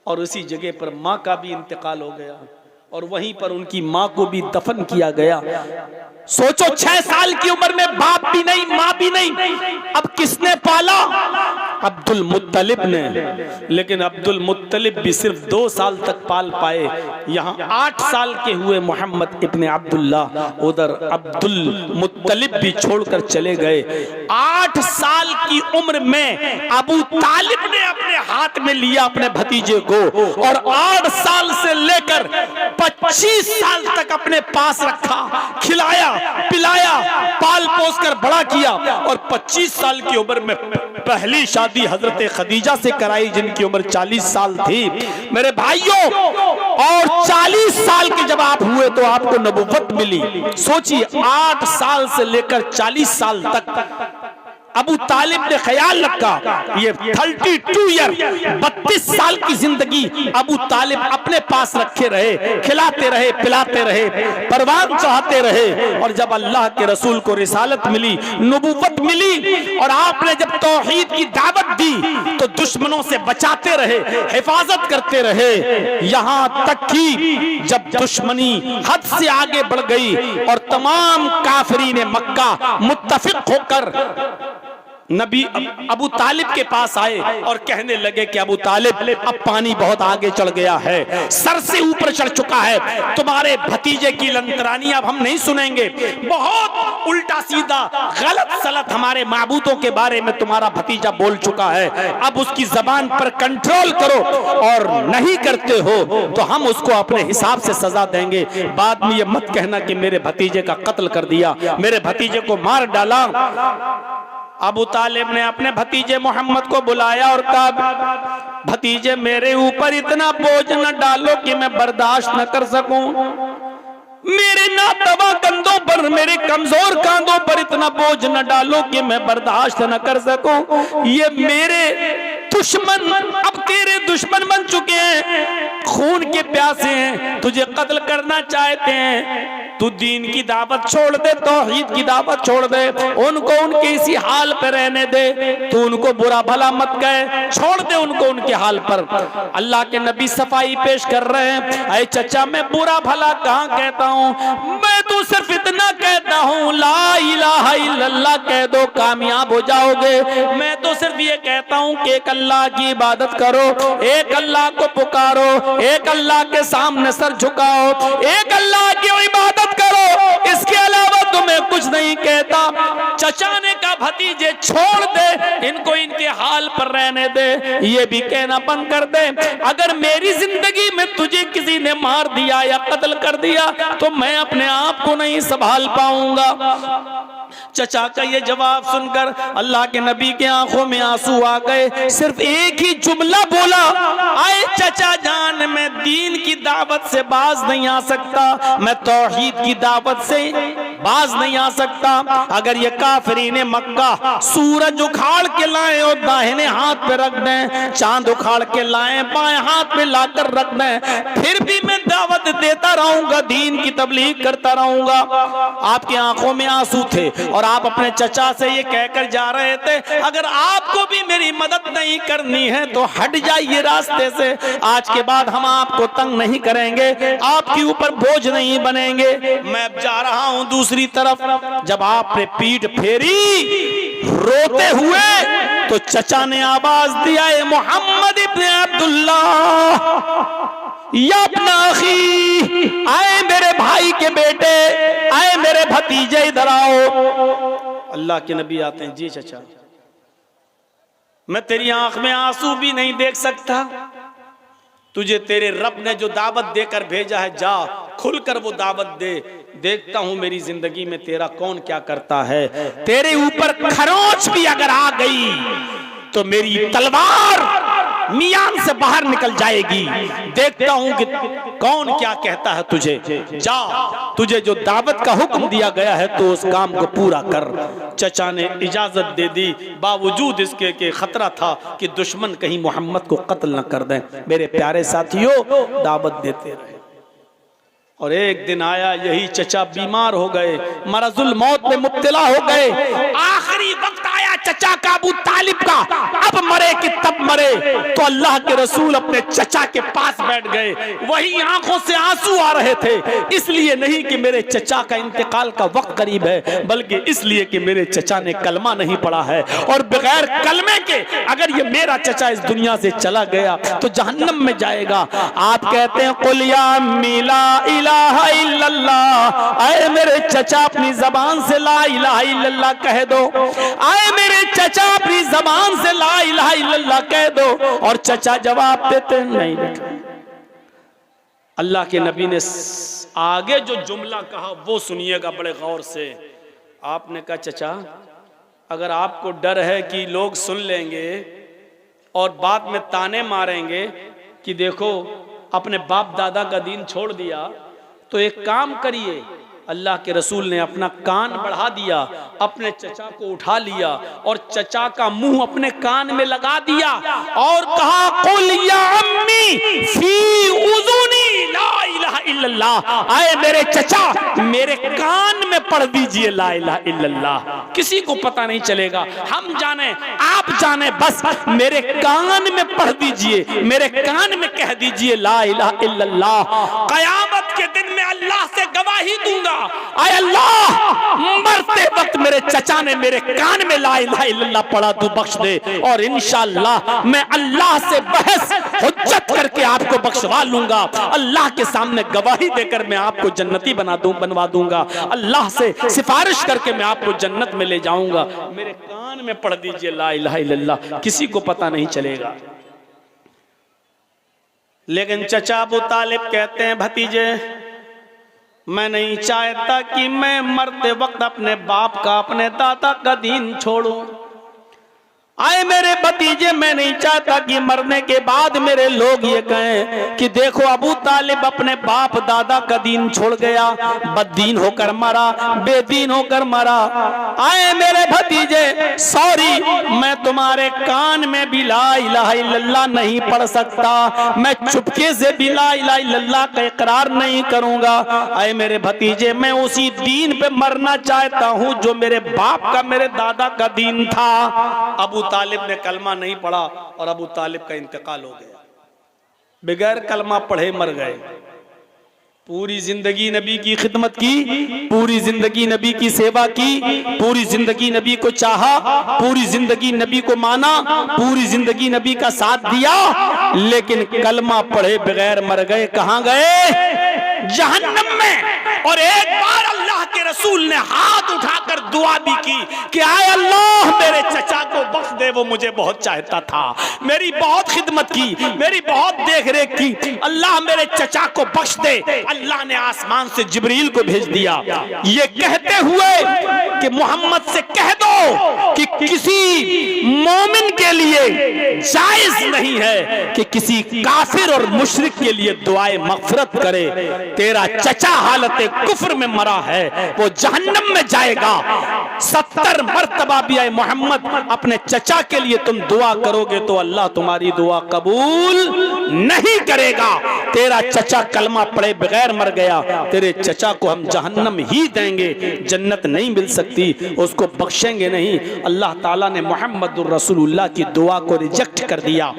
और उसी जगह पर माँ का भी इंतकाल हो गया और वहीं पर उनकी माँ को भी दफन किया गया। सोचो, 6 साल की उम्र में बाप भी नहीं, माँ भी नहीं, अब किसने पाला? अब्दुल मुत्तलिब ने। लेकिन अब्दुल मुत्तलिब भी सिर्फ 2 साल तक पाल पाए। यहाँ 8 साल के हुए मोहम्मद इब्ने अब्दुल्ला, उधर अब्दुल मुत्तलिब भी छोड़कर चले गए। 8 साल की उम्र में अबू तालिब ने अपने हाथ में लिया अपने भतीजे को, और 8 साल से लेकर 25 साल तक अपने पास रखा, खिलाया पिलाया, पाल पोस कर बड़ा किया। और 25 साल की उम्र में पहली शादी हजरत खदीजा से कराई, जिनकी उम्र 40 साल थी। मेरे भाइयों, और 40 साल के जब आप हुए तो आपको नबुव्वत मिली। सोचिए, 8 साल से लेकर 40 साल तक अबू तालिब ने ख्याल रखा। ये 32 ईयर 32 साल की जिंदगी अबू तालिब अपने पास रखे रहे, खिलाते रहे, पिलाते रहे, परवान चढ़ाते रहे। और जब अल्लाह के रसूल को रिसालत मिली, नबुव्वत मिली, और आपने जब तौहीद की दावत दी तो दुश्मनों से बचाते रहे, हिफाजत करते रहे, यहाँ तक कि जब दुश्मनी हद से आगे बढ़ गई और तमाम काफिरीन मक्का मुत्तफिक होकर नबी अबू तालिब के पास आए और कहने लगे कि अबू तालिब, अब पानी बहुत आगे चढ़ गया है, सर से ऊपर चढ़ चुका है, तुम्हारे भतीजे की लंतरानी अब हम नहीं सुनेंगे। बहुत उल्टा सीधा गलत सलत हमारे माबूदों के बारे में तुम्हारा भतीजा बोल चुका है, अब उसकी जबान पर कंट्रोल करो, और नहीं करते हो तो हम उसको अपने हिसाब से सजा देंगे। बाद में ये मत कहना कि मेरे भतीजे का कत्ल कर दिया, मेरे भतीजे को मार डाला। अबू तालिब ने अपने भतीजे मोहम्मद को बुलाया और कहा, भतीजे मेरे ऊपर इतना बोझ न डालो कि मैं बर्दाश्त न कर सकूं। मेरे नातवा कंधों पर, मेरे कमजोर कांधों पर इतना बोझ न डालो कि मैं बर्दाश्त न कर सकूं। ये मेरे दुश्मन अब तेरे दुश्मन बन चुके हैं, खून के प्यासे हैं, तुझे कत्ल करना चाहते हैं। तू दीन की दावत छोड़ दे, तौहीद की दावत छोड़ दे, उनको उनके इसी हाल पे रहने दे, तू उनको बुरा भला मत कहे, छोड़ दे उनको उनके हाल पर। अल्लाह के नबी सफाई पेश कर रहे हैं, अरे चचा मैं बुरा भला कहाँ कहता हूँ, मैं तो सिर्फ इतना कहता हूँ ला इलाहा इल्लल्लाह कह दो, कामयाब हो जाओगे। मैं तो सिर्फ ये कहता हूँ कि एक अल्लाह की इबादत करो, एक अल्लाह को पुकारो, एक अल्लाह के सामने सर झुकाओ, एक अल्लाह की इबादत करो, इसके अलावा तुम्हें कुछ नहीं कहता। चचा ने कहा, भतीजे छोड़ दे इनको, इनके हाल पर रहने दे, ये भी कहना बंद कर दे। अगर मेरी जिंदगी में तुझे किसी ने मार दिया या कत्ल कर दिया तो मैं अपने आप को नहीं संभाल पाऊंगा। चचा का ये जवाब सुनकर अल्लाह के नबी के आंखों में आंसू आ गए। सिर्फ एक ही जुमला बोला, आए चचा जान, मैं दीन की दावत से बाज नहीं आ सकता, मैं तौहीद की दावत से बाज नहीं आ सकता। अगर ये काफिरीन मक्का सूरज उखाड़ के लाए और दाहिने हाथ पे रख दें, चांद उखाड़ के लाए बाएं हाथ पे लाकर रख दें, फिर भी मैं दावत देता रहूंगा, दीन की तबलीग करता रहूंगा। आपकी आंखों में आंसू थे और आप अपने चचा से ये कहकर जा रहे थे, अगर आपको भी मेरी मदद नहीं करनी है तो हट जाइए रास्ते से, आज के बाद हम आपको तंग नहीं करेंगे, आपके ऊपर बोझ नहीं बनेंगे। मैं जा रहा हूं दूसरी तरफ। जब आपने पीठ फेरी रोते हुए तो चचा ने आवाज दिया, ए मोहम्मद इब्ने अब्दुल्ला या अपना अखी, आए मेरे भाई के बेटे, आए मेरे भतीजे, इधर आओ। अल्लाह के नबी आते हैं, जी चचा मैं तेरी आंख में आंसू भी नहीं देख सकता, तुझे तेरे रब ने जो दावत देकर भेजा है जा खुलकर वो दावत दे, देखता हूं मेरी जिंदगी में तेरा कौन क्या करता है। तेरे ऊपर खरोंच भी अगर आ गई तो मेरी तलवार मियान से बाहर निकल जाएगी, देखता हूं कि कौन क्या कहता है तुझे। जा, तुझे जो दावत का हुक्म दिया गया है तो उस काम को पूरा कर। चचा ने इजाजत दे दी, बावजूद इसके कि खतरा था कि दुश्मन कहीं मोहम्मद को कत्ल न कर दें। मेरे प्यारे साथियों, दावत देते रहे और एक दिन आया, यही चचा बीमार हो गए, मरजुल मौत में मुब्तला हो गए। आखिरी वक्त आया चचा का, अबू तालिब का, अब मरे कि तब मरे। तो अल्लाह के रसूल अपने चचा के पास बैठ गए, वही आंखों से आंसू आ रहे थे, इसलिए नहीं कि मेरे चचा का इंतकाल का वक्त करीब है, बल्कि इसलिए कि मेरे चचा ने कलमा नहीं पढ़ा है और बगैर कलमे के अगर ये मेरा चचा इस दुनिया से चला गया तो जहन्नम में जाएगा। आप कहते हैं कुल या मिला इलाहा इल्लल्लाह, आए मेरे चचा अपनी जबान से ला इलाहा इल्लल्लाह कह दो, आए मेरे चचा अपनी जबान से ला इलाहा इल्लल्लाह कह दो। और चचा जवाब देते नहीं बेटा। अल्लाह के नबी ने आगे जो जुमला कहा वो सुनिएगा बड़े गौर से। आपने कहा चचा अगर आपको डर है कि लोग सुन लेंगे और बाद में ताने मारेंगे कि देखो अपने बाप दादा का दीन छोड़ दिया, तो एक काम करिए। अल्लाह के रसूल ने अपना कान बढ़ा दिया, अपने चचा को उठा लिया और चचा का मुंह अपने कान में लगा दिया और कहा कुल या अम्मी फी उज़ुनी ला इलाहा इल्लल्लाह, आए मेरे चचा मेरे कान में पढ़ दीजिए ला इलाहा इल्लल्लाह। किसी को पता नहीं चलेगा, हम जाने आप जाने, बस मेरे कान में पढ़ दीजिए, मेरे कान में कह दीजिए ला इलाहा इल्लल्लाह। कयामत के दिन में अल्लाह से गवाही दूंगा, आए अल्लाह मरते वक्त मेरे चचा ने मेरे कान में ला इलाहा इल्लल्लाह पढ़ा, तू बख्श दे और इंशाअल्लाह मैं अल्लाह से बहस हुज्जत करके आपको बख्शवा लूंगा। अल्लाह के सामने गवाही देकर मैं आपको जन्नती बनवा दूंगा, अल्लाह से सिफारिश करके मैं आपको जन्नत में ले जाऊंगा। मेरे कान में पढ़ दीजिए ला इलाहा इल्लल्लाह, किसी को पता नहीं चलेगा। लेकिन चचा अबू तालिब कहते हैं भतीजे मैं नहीं चाहता कि मैं मरते वक्त अपने बाप का अपने दादा का दीन छोड़ूं। आए मेरे भतीजे मैं नहीं चाहता कि मरने के बाद मेरे लोग ये कहें कि देखो अबू तालिब अपने बाप दादा का दीन छोड़ गया, बददीन होकर मरा, बेदीन होकर मरा। आए मेरे भतीजे सॉरी, मैं तुम्हारे कान में भी ला इलाहा इल्लल्लाह नहीं पढ़ सकता, मैं चुपके से भी ला इलाहा इल्लल्लाह का इकरार नहीं करूंगा। आए मेरे भतीजे मैं उसी दीन पे मरना चाहता हूं जो मेरे बाप का मेरे दादा का दीन था। अबू तालिब ने कलमा नहीं पढ़ा और अबू तालिब का इंतकाल हो गया, बगैर कलमा पढ़े मर गए। पूरी जिंदगी नबी की खिदमत की, पूरी जिंदगी नबी की सेवा की, पूरी जिंदगी नबी को चाहा, पूरी जिंदगी नबी को माना, पूरी जिंदगी नबी का साथ दिया, लेकिन कलमा पढ़े बगैर मर गए। कहां गए? जहन्नम में। और एक बार अल्लाह के रसूल ने हाथ उठाकर दुआ भी की कि आए अल्लाह मेरे चचा को बख्श दे, वो मुझे बहुत चाहता था, मेरी बहुत खिदमत की, मेरी बहुत देख रेख की, अल्लाह मेरे चचा को बख्श दे। अल्लाह ने आसमान से जिब्रील को भेज दिया ये कहते हुए कि मोहम्मद से कह दो कि किसी मोमिन के लिए जायज नहीं है कि किसी काफिर और मुशरिक के लिए दुआए मगफिरत करे। तेरा चचा हालत कुफ्र में मरा है, वो जहन्नम में जाएगा। 70 मर्तबा भी आए मोहम्मद अपने चचा के लिए तुम दुआ करोगे तो अल्लाह तुम्हारी दुआ कबूल नहीं करेगा। तेरा चचा कलमा पढ़े बगैर मर गया, तेरे चचा को हम जहन्नम ही देंगे, जन्नत नहीं मिल सकती, उसको बख्शेंगे नहीं। अल्लाह ताला ने मोहम्मदुर रसूलुल्लाह की दुआ को रिजेक्ट कर दिया।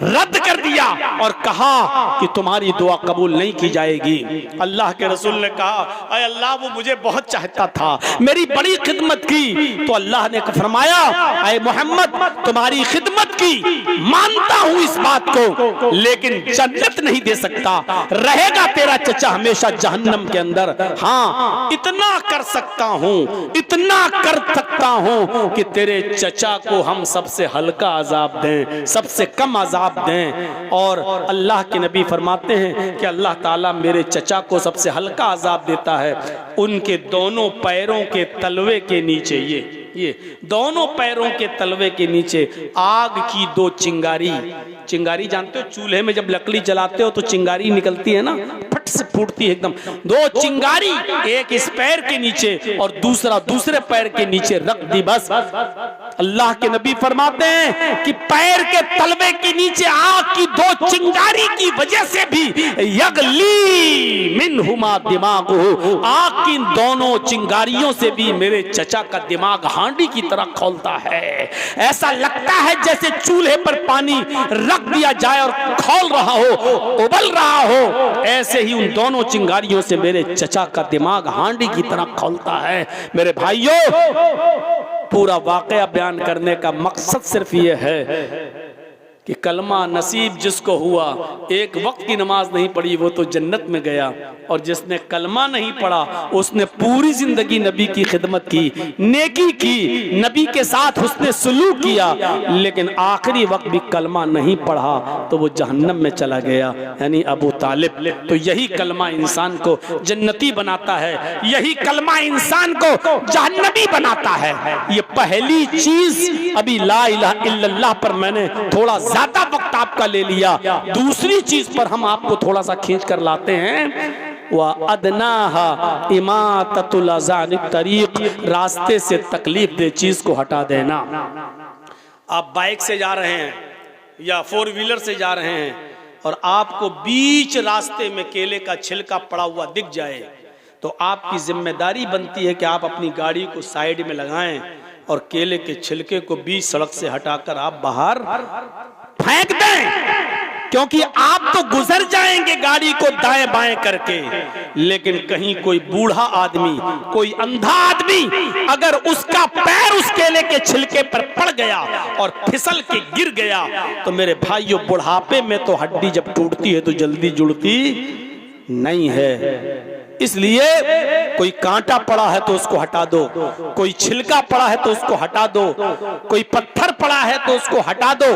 रद्द कर दिया और कहा कि तुम्हारी दुआ कबूल नहीं की जाएगी। अल्लाह के रसूल ने कहा, अरे अल्लाह, वो मुझे बहुत चाहता था, मेरी बड़ी खिदमत की। तो अल्लाह ने फरमाया, अरे मोहम्मद, तुम्हारी खिदमत की, मानता हूं इस बात को, लेकिन जन्नत नहीं दे सकता, रहेगा तेरा चचा हमेशा जहन्नम के अंदर। हाँ, इतना कर सकता हूं, इतना कर सकता हूं कि तेरे चचा को हम सबसे हल्का अजाब दें, सबसे कम अजाब दें। और अल्लाह के नबी फरमाते हैं कि अल्लाह ताला मेरे चचा को सबसे हल्का अजाब देता है, उनके दोनों पैरों के तलवे के नीचे, ये दोनों पैरों के तलवे के नीचे आग की 2 चिंगारी। चिंगारी जानते हो, चूल्हे में जब लकड़ी जलाते हो तो चिंगारी निकलती है ना, फट से फूटती है एकदम। 2 चिंगारी, एक इस पैर के नीचे और दूसरा दूसरे पैर के नीचे रख दी। बस अल्लाह के नबी फरमाते हैं कि पैर के तलवे के नीचे आग की 2 चिंगारी की वजह से भी यगली मिनहुमा दिमाग, आग की दोनों चिंगारियों से भी मेरे चचा का दिमाग हांडी की तरह खौलता है। ऐसा लगता है जैसे चूल्हे पर पानी रख दिया जाए और खौल रहा हो, उबल रहा हो। ऐसे ही उन दोनों चिंगारियों से मेरे चचा का दिमाग हांडी की तरह खौलता है। मेरे भाइयों, पूरा वाकया बयान करने का मकसद सिर्फ ये है कि कलमा नसीब जिसको हुआ, एक वक्त की नमाज नहीं पढ़ी, वो तो जन्नत में गया, और जिसने कलमा नहीं पढ़ा उसने पूरी जिंदगी नबी की खिदमत की, नेकी की, नबी के साथ उसने सुलूक किया, लेकिन आखिरी वक्त भी कलमा नहीं पढ़ा तो वो जहन्नम में चला गया, यानी अबू तालिब। तो यही कलमा इंसान को जन्नती बनाता है, यही कलमा इंसान को जहन्नमी बनाता है। ये पहली चीज अभी ला इलाहा इल्लल्लाह पर मैंने थोड़ा ज्यादा वक्त आपका ले लिया। दूसरी चीज पर हम आपको थोड़ा सा खींच कर लाते हैं, वह अदनाहा इमाततुल अज़ानिक तरीक, रास्ते से तकलीफ दे चीज को हटा देना। आप बाइक से जा रहे हैं या 4 व्हीलर से जा रहे हैं और आपको बीच रास्ते में केले का छिलका पड़ा हुआ दिख जाए, तो आपकी जिम्मेदारी बनती है कि आप अपनी गाड़ी को साइड में लगाएं और केले के छिलके को बीच सड़क से हटाकर आप बाहर फेंक दें, क्योंकि आप तो गुजर जाएंगे गाड़ी को दाएं बाएं करके, लेकिन कहीं कोई बूढ़ा आदमी, कोई अंधा आदमी अगर उसका पैर उस केले के छिलके पर पड़ गया और फिसल के गिर गया, तो मेरे भाइयों, बुढ़ापे में तो हड्डी जब टूटती है तो जल्दी जुड़ती नहीं है। इसलिए कोई कांटा पड़ा है तो उसको हटा दो, कोई छिलका पड़ा है तो उसको हटा दो, कोई पत्थर पड़ा है तो उसको हटा दो।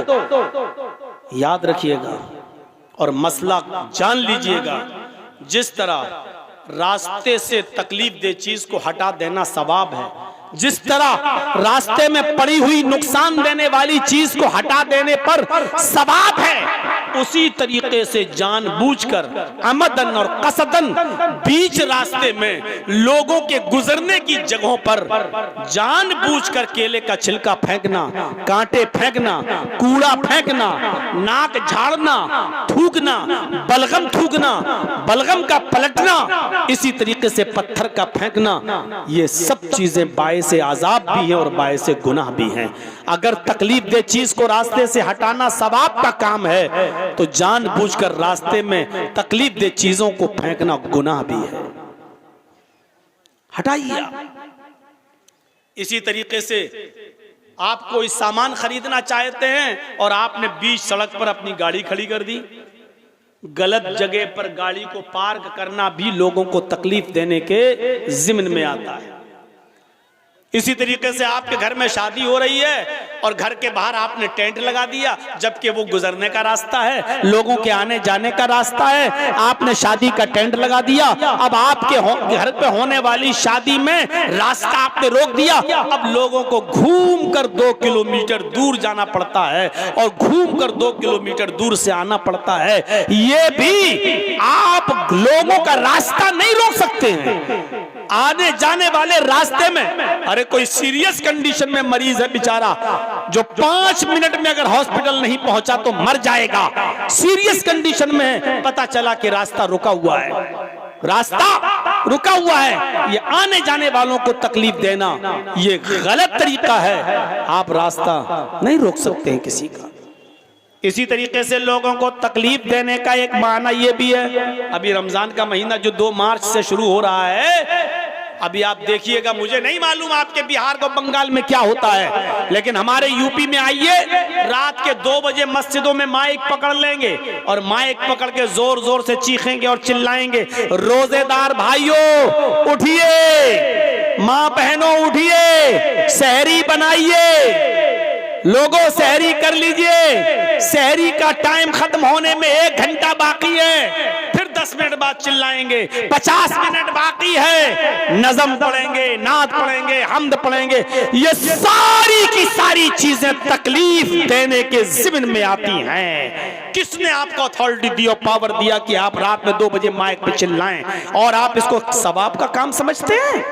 याद रखिएगा और मसला जान लीजिएगा, जिस तरह रास्ते से तकलीफ दे चीज को हटा देना सवाब है, जिस तरह रास्ते में पड़ी हुई नुकसान देने वाली चीज को हटा देने पर सवाब है, उसी तरीके से जानबूझकर अमदन और कसदन बीच रास्ते में लोगों के गुजरने की जगहों पर जानबूझकर केले का छिलका फेंकना, कांटे फेंकना, कूड़ा फेंकना, नाक झाड़ना, थूकना, बलगम थूकना, बलगम का पलटना, इसी तरीके से पत्थर का फेंकना, ये सब चीजें बायसे आजाब भी हैं और बायसे गुनाह भी हैं। अगर तकलीफ दे चीज को रास्ते से हटाना सवाब का काम है, तो जानबूझकर रास्ते में तकलीफ दे चीजों को फेंकना गुनाह भी है। हटाइए। इसी तरीके से आप कोई सामान खरीदना चाहते हैं और आपने बीच सड़क पर अपनी गाड़ी खड़ी कर दी, गलत जगह पर गाड़ी को पार्क करना भी लोगों को तकलीफ देने के जिम्न में आता है। इसी तरीके से आपके घर में शादी हो रही है और घर के बाहर आपने टेंट लगा दिया, जबकि वो गुजरने का रास्ता है, लोगों के आने जाने का रास्ता है, आपने शादी का टेंट लगा दिया। अब आपके घर पे होने वाली शादी में रास्ता आपने रोक दिया, अब लोगों को घूमकर 2 किलोमीटर दूर जाना पड़ता है और घूमकर 2 किलोमीटर दूर से आना पड़ता है। ये भी आप लोगों का रास्ता नहीं रोक सकते हैं, आने जाने वाले रास्ते में। अरे कोई सीरियस कंडीशन में मरीज है बेचारा, जो 5 मिनट में अगर हॉस्पिटल नहीं पहुंचा तो मर जाएगा, सीरियस कंडीशन में पता चला कि रास्ता रुका हुआ है, रास्ता रुका हुआ है, ये आने जाने वालों को तकलीफ देना ये गलत तरीका है। आप रास्ता नहीं रोक सकते हैं किसी का। इसी तरीके से लोगों को तकलीफ देने का एक माना ये भी है, अभी रमजान का महीना जो 2 मार्च से शुरू हो रहा है, अभी आप देखिएगा, मुझे नहीं मालूम आपके बिहार को बंगाल में क्या होता है, लेकिन हमारे यूपी में आइए, रात के 2 बजे मस्जिदों में माइक पकड़ लेंगे और माइक पकड़ के जोर जोर से चीखेंगे और चिल्लाएंगे, रोजेदार भाइयों उठिए, माँ बहनों उठिए, सहरी बनाइए, लोगों सहरी कर लीजिए, सहरी का टाइम खत्म होने में 1 घंटा बाकी है, फिर 10 मिनट बाद चिल्लाएंगे, 50 मिनट बाकी है, नज़म पढ़ेंगे, नात पढ़ेंगे, हम्द पढ़ेंगे। ये सारी की सारी चीजें तकलीफ देने के ज़िम्न में आती हैं। किसने आपको अथॉरिटी दी और पावर दिया कि आप रात में 2 बजे माइक पे चिल्लाएं और आप इसको सवाब का काम समझते हैं?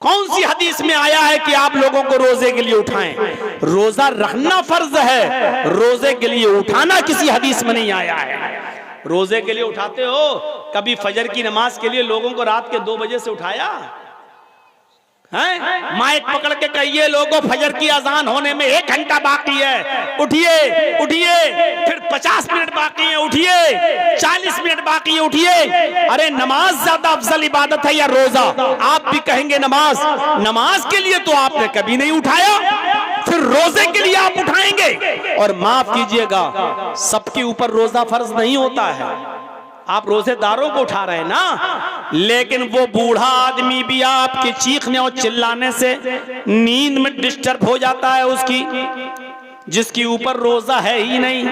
कौन सी हदीस में आया है कि आप लोगों को रोजे के लिए उठाएं? रोजा रखना फर्ज है, रोजे के लिए उठाना किसी हदीस में नहीं आया है। रोजे के लिए उठाते हो, कभी फजर की नमाज के लिए लोगों को रात के 2 बजे से उठाया है? माइक पकड़ के कहिए लोगों, फजर की अजान होने में 1 घंटा बाकी है, उठिए उठिए, फिर 50 मिनट बाकी है, उठिए, 40 मिनट बाकी है, उठिए। अरे नमाज ज्यादा अफजल इबादत है या रोजा? आप भी कहेंगे नमाज, नमाज के लिए तो आपने कभी नहीं उठाया, फिर रोजे के लिए आप उठाएंगे? और माफ कीजिएगा, सबके ऊपर रोजा फर्ज नहीं होता है, आप रोजेदारों को उठा रहे हैं ना, लेकिन वो बूढ़ा आदमी भी आपके चीखने और चिल्लाने से नींद में डिस्टर्ब हो जाता है उसकी, जिसके ऊपर रोजा है ही नहीं,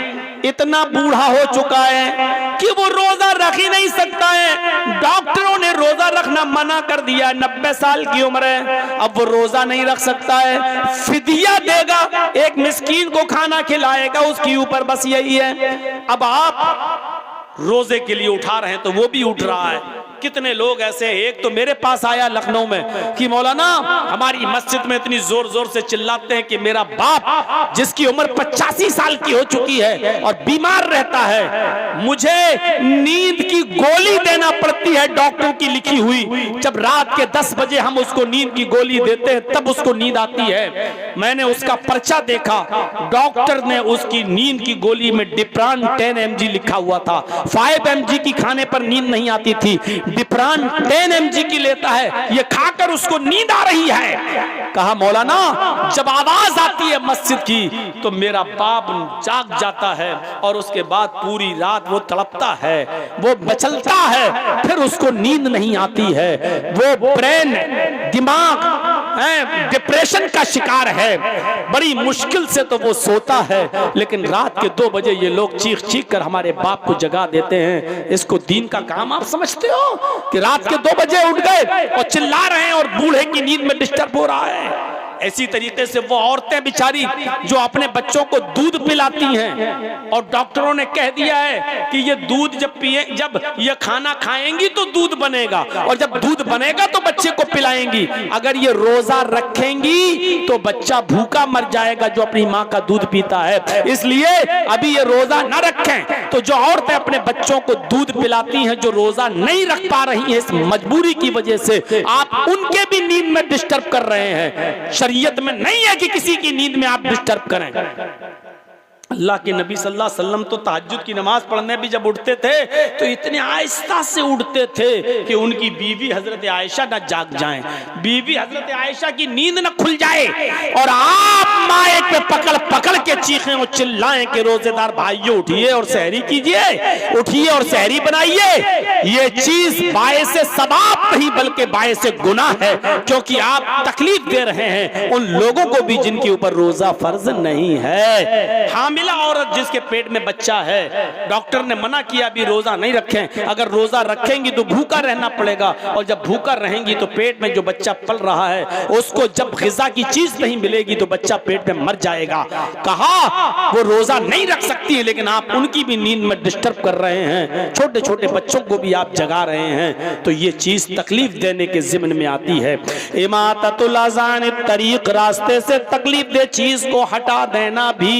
इतना बूढ़ा हो चुका है कि वो रोजा रख ही नहीं सकता है। डॉक्टरों ने रोजा रखना मना कर दिया, 90 साल की उम्र है, अब वो रोजा नहीं रख सकता है, फिदिया देगा, एक मिस्कीन को खाना खिलाएगा, उसके ऊपर बस यही है। अब आप रोजे के लिए उठा रहे हैं तो वो भी उठ रहा है। कितने लोग ऐसे, एक तो मेरे पास आया लखनऊ में कि मौलाना हमारी मस्जिद में इतनी जोर जोर से चिल्लाते हैं कि मेरा बाप जिसकी उम्र 85 साल की हो चुकी है और बीमार रहता है, मुझे नींद की गोली देना पड़ती है, डॉक्टर की लिखी हुई। जब रात के 10 बजे हम उसको नींद की गोली देते हैं तब उसको नींद आती है। मैंने उसका पर्चा देखा, डॉक्टर ने उसकी नींद की गोली में डिप्रान 10 mg लिखा हुआ था, 5 mg की खाने पर नींद नहीं आती थी, डिप्रान 10 mg की लेता है, ये खाकर उसको नींद आ रही है। कहा मौलाना जब आवाज आती है मस्जिद की तो मेरा बाप जाग जाता है और उसके बाद पूरी रात वो तड़पता है, वो मचलता है, फिर उसको नींद नहीं आती है, वो ब्रेन दिमाग डिप्रेशन का शिकार है, बड़ी मुश्किल से तो वो सोता है। लेकिन रात के 2 बजे ये लोग चीख चीख कर हमारे बाप को जगा देते हैं। इसको दीन का काम आप समझते हो कि रात के 2 बजे उठ गए और चिल्ला रहे हैं और बूढ़े की नींद में डिस्टर्ब हो रहा है? ऐसी तरीके से वो औरतें बेचारी जो अपने बच्चों को दूध पिलाती हैं और डॉक्टरों ने कह दिया है कि ये दूध जब पिए, जब ये खाना खाएंगी तो दूध बनेगा और जब दूध बनेगा तो बच्चे को पिलाएंगी। अगर ये रोजा रखेंगी तो बच्चा भूखा मर जाएगा जो अपनी माँ का दूध पीता है। इसलिए अभी ये रोजा न रखें। तो जो औरतें अपने बच्चों को दूध पिलाती हैं, जो रोजा नहीं रख पा रही हैं इस मजबूरी की वजह से, आप उनके भी नींद में डिस्टर्ब कर रहे हैं। शरीयत में नहीं है कि किसी की नींद में आप डिस्टर्ब करें। अल्लाह के नबी सल्लल्लाहु अलैहि वसल्लम तो तहज्जुद की नमाज पढ़ने भी जब उठते थे तो इतने आहिस्ता से उठते थे कि उनकी बीवी हजरत आयशा न जाग जाएं, बीवी हजरत आयशा की नींद न खुल जाए और आप माइक पे पकड़ पकड़ के चीखें और चिल्लाएं कि रोजेदार भाइयों उठिए और सहरी कीजिए, उठिए और सहरी बनाइए। ये चीज बायस सवाब नहीं बल्कि बायस गुनाह है, क्योंकि आप तकलीफ दे रहे हैं उन लोगों को भी जिनके ऊपर रोजा फर्ज नहीं है। हामिला औरत जिसके पेट में बच्चा है, डॉक्टर ने मना किया भी रोजा नहीं रखें, अगर रोजा रखेंगी तो भूखा रहना पड़ेगा और जब भूखा रहेंगी तो पेट में जो बच्चा पल रहा है उसको जब ग़िज़ा की चीज नहीं मिलेगी तो बच्चा पेट में मर जाएगा। कहा वो रोजा नहीं रख सकती है, लेकिन आप उनकी भी नींद में डिस्टर्ब कर रहे हैं, छोटे छोटे बच्चों को भी आप जगा रहे हैं, तो ये चीज तकलीफ देने के ज़िम्न में आती है। इमाततुल अज़ान तरीक, रास्ते से तकलीफ दे चीज को हटा देना भी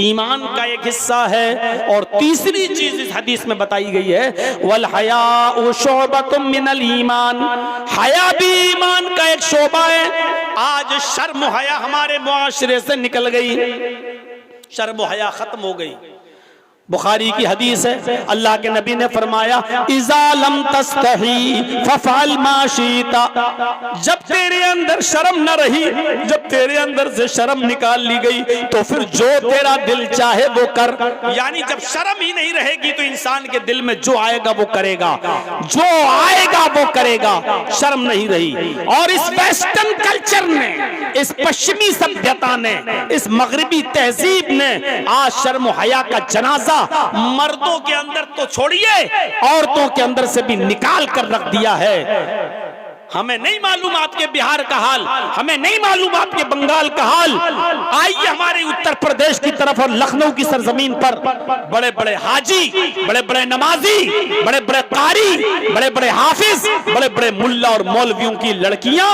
ईमान का एक हिस्सा है। और तीसरी चीज इस हदीस में बताई गई है, वल हयाउ शुअबतुम मिनल ईमान, हया भी ईमान का एक शोबा है। आज शर्म हया हमारे मुआशरे से निकल गई, शर्म हया खत्म हो गई। बुखारी की हदीस है, अल्लाह के नबी ने फरमाया इज़ा लम तस्तही फफ़अल मा शीता, जब तेरे अंदर शर्म न रही, जब तेरे अंदर से शर्म निकाल ली गई तो फिर जो तेरा दिल चाहे वो कर। यानी जब शर्म ही नहीं रहेगी तो इंसान के दिल में जो आएगा वो करेगा, जो आएगा वो करेगा, शर्म नहीं रही। और इस वेस्टर्न कल्चर ने, इस पश्चिमी सभ्यता ने, इस मगरिबी तहजीब ने आज शर्म हया का जनाजा मर्दों के अंदर तो छोड़िए, औरतों के अंदर से भी निकाल कर रख दिया है। हमें नहीं मालूम आपके बिहार का हाल, हमें नहीं मालूम आपके बंगाल का हाल। आइए हमारे उत्तर प्रदेश की तरफ और लखनऊ की सरजमीन पर बड़े बड़े हाजी, बड़े बड़े नमाजी, बड़े बड़े कारी, बड़े बड़े हाफिज, बड़े बड़े मुल्ला और मौलवियों की लड़कियां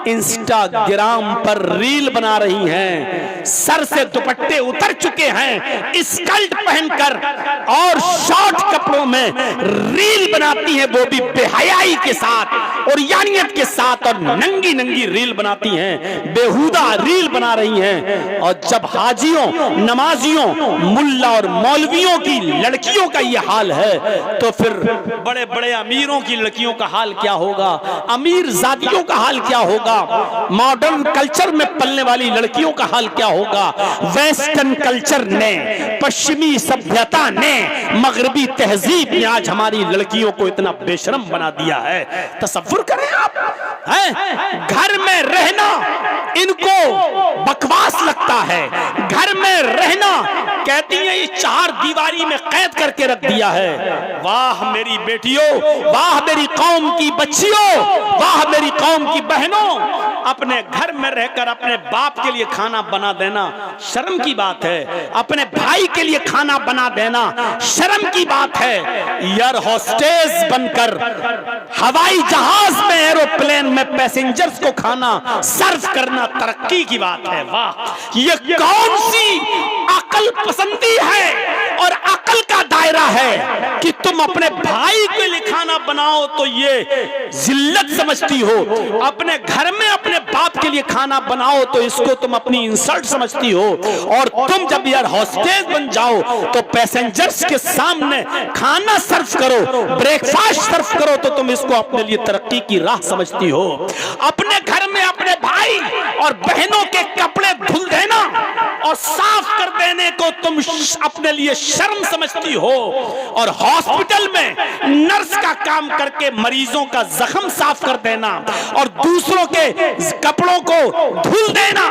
इंस्टाग्राम पर रील बना रही हैं, सर से दुपट्टे उतर चुके हैं, स्कर्ट पहनकर और शॉर्ट कपड़ों में रील बनाती हैं, वो भी बेहयाई के साथ और यानियत के साथ, और नंगी नंगी रील बनाती हैं, बेहुदा रील बना रही हैं। और जब हाजियों, नमाजियों, मुल्ला और मौलवियों की लड़कियों का ये हाल है तो फिर बड़े बड़े अमीरों की लड़कियों का हाल क्या होगा, अमीर जातियों का हाल क्या होगा, मॉडर्न कल्चर में पलने वाली लड़कियों का हाल क्या होगा। वेस्टर्न कल्चर ने, पश्चिमी सभ्यता ने, मगरबी तहजीब ने आज हमारी लड़कियों को इतना बेशरम बना दिया है। तसव्वुर करें आप, हैं? घर में रहना इनको बकवास लगता है, घर में रहना कहती है ये चार दीवारी में कैद करके रख दिया है। वाह मेरी बेटियों, वाह मेरी कौम की बच्चियों, वाह मेरी कौम की बहनों, अपने घर में रहकर अपने बाप के लिए खाना बना देना शर्म की बात है, अपने भाई के लिए खाना बना देना शर्म की बात है। एयर होस्टेस बनकर हवाई जहाज में, एरोप्लेन में पैसेंजर्स को खाना सर्व करना तरक्की की बात है। वाह, ये कौन सी अकल पसंदी है और अकल का दायरा है कि तुम अपने भाई के लिए खाना बनाओ तो ये जिल्लत समझती हो, अपने घर में अपने बाप के लिए खाना बनाओ तो इसको तुम अपनी इंसल्ट समझती हो, और तुम जब एयर होस्टेस बन जाओ तो पैसेंजर्स के सामने खाना सर्व करो, ब्रेकफास्ट सर्व करो तो तुम इसको अपने लिए तरक्की की राह समझती हो। अपने घर में अपने भाई और बहनों के कपड़े धुल देना और साफ कर देने को तुम अपने लिए शर्म समझती हो, और हॉस्पिटल में नर्स का काम करके मरीजों का जख्म साफ कर देना और दूसरों के कपड़ों को धुल देना,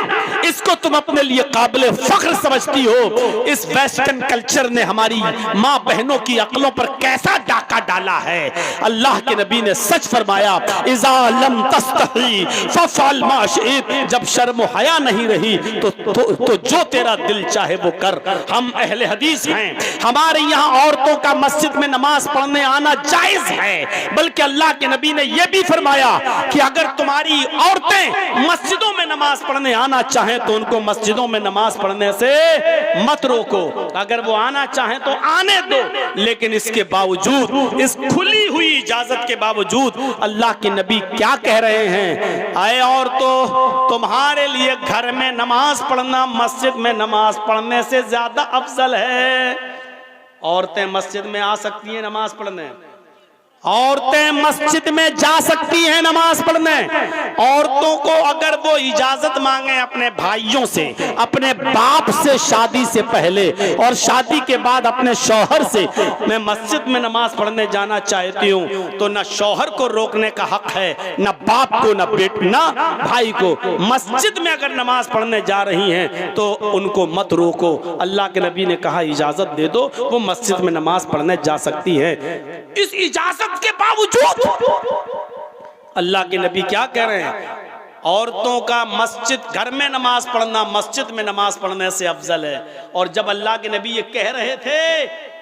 इसको तुम अपने लिए काबिल फख्र समझती हो। इस वेस्टर्न कल्चर ने हमारी मां बहनों की अकलों पर कैसा डाका डाला है। अल्लाह के नबी ने सच फरमाया, इज़ा लम तस्तही फफ़अल मा शि'त, जब शर्म हया नहीं रही तो जो तेरा दिल चाहे वो कर। हम अहले हदीस हैं, हमारे यहाँ औरतों का मस्जिद में नमाज पढ़ने आना जायज है, बल्कि अल्लाह के नबी ने यह भी फरमाया कि अगर तुम्हारी औरतें मस्जिदों में नमाज पढ़ने आना चाहें तो उनको मस्जिदों में नमाज पढ़ने से मत रोको, अगर वो आना चाहें तो आने दो, लेकिन इसके बावजूद, इस खुली हुई इजाजत के बावजूद अल्लाह के नबी क्या कह रहे हैं, आए और तो तुम्हारे लिए घर में नमाज पढ़ना मस्जिद में नमाज पढ़ने से ज्यादा अफजल है। औरतें मस्जिद में आ सकती हैं नमाज पढ़ने, औरतें मस्जिद में जा सकती हैं नमाज पढ़ने। औरतों को अगर वो इजाजत मांगे अपने भाइयों से, अपने बाप से शादी से पहले और शादी के बाद अपने शौहर से, मैं मस्जिद में नमाज पढ़ने जाना चाहती हूँ, तो न शौहर को रोकने का हक है, न बाप को, न बेटे, न भाई को। मस्जिद में अगर नमाज पढ़ने जा रही हैं तो उनको मत रोको। अल्लाह के नबी ने कहा इजाजत दे दो, वो मस्जिद में नमाज पढ़ने जा सकती है। इस इजाजत के बावजूद अल्लाह के नबी क्या कह रहे हैं, औरतों का मस्जिद, घर में नमाज पढ़ना मस्जिद में नमाज पढ़ने से अफजल है। और जब अल्लाह के नबी ये कह रहे थे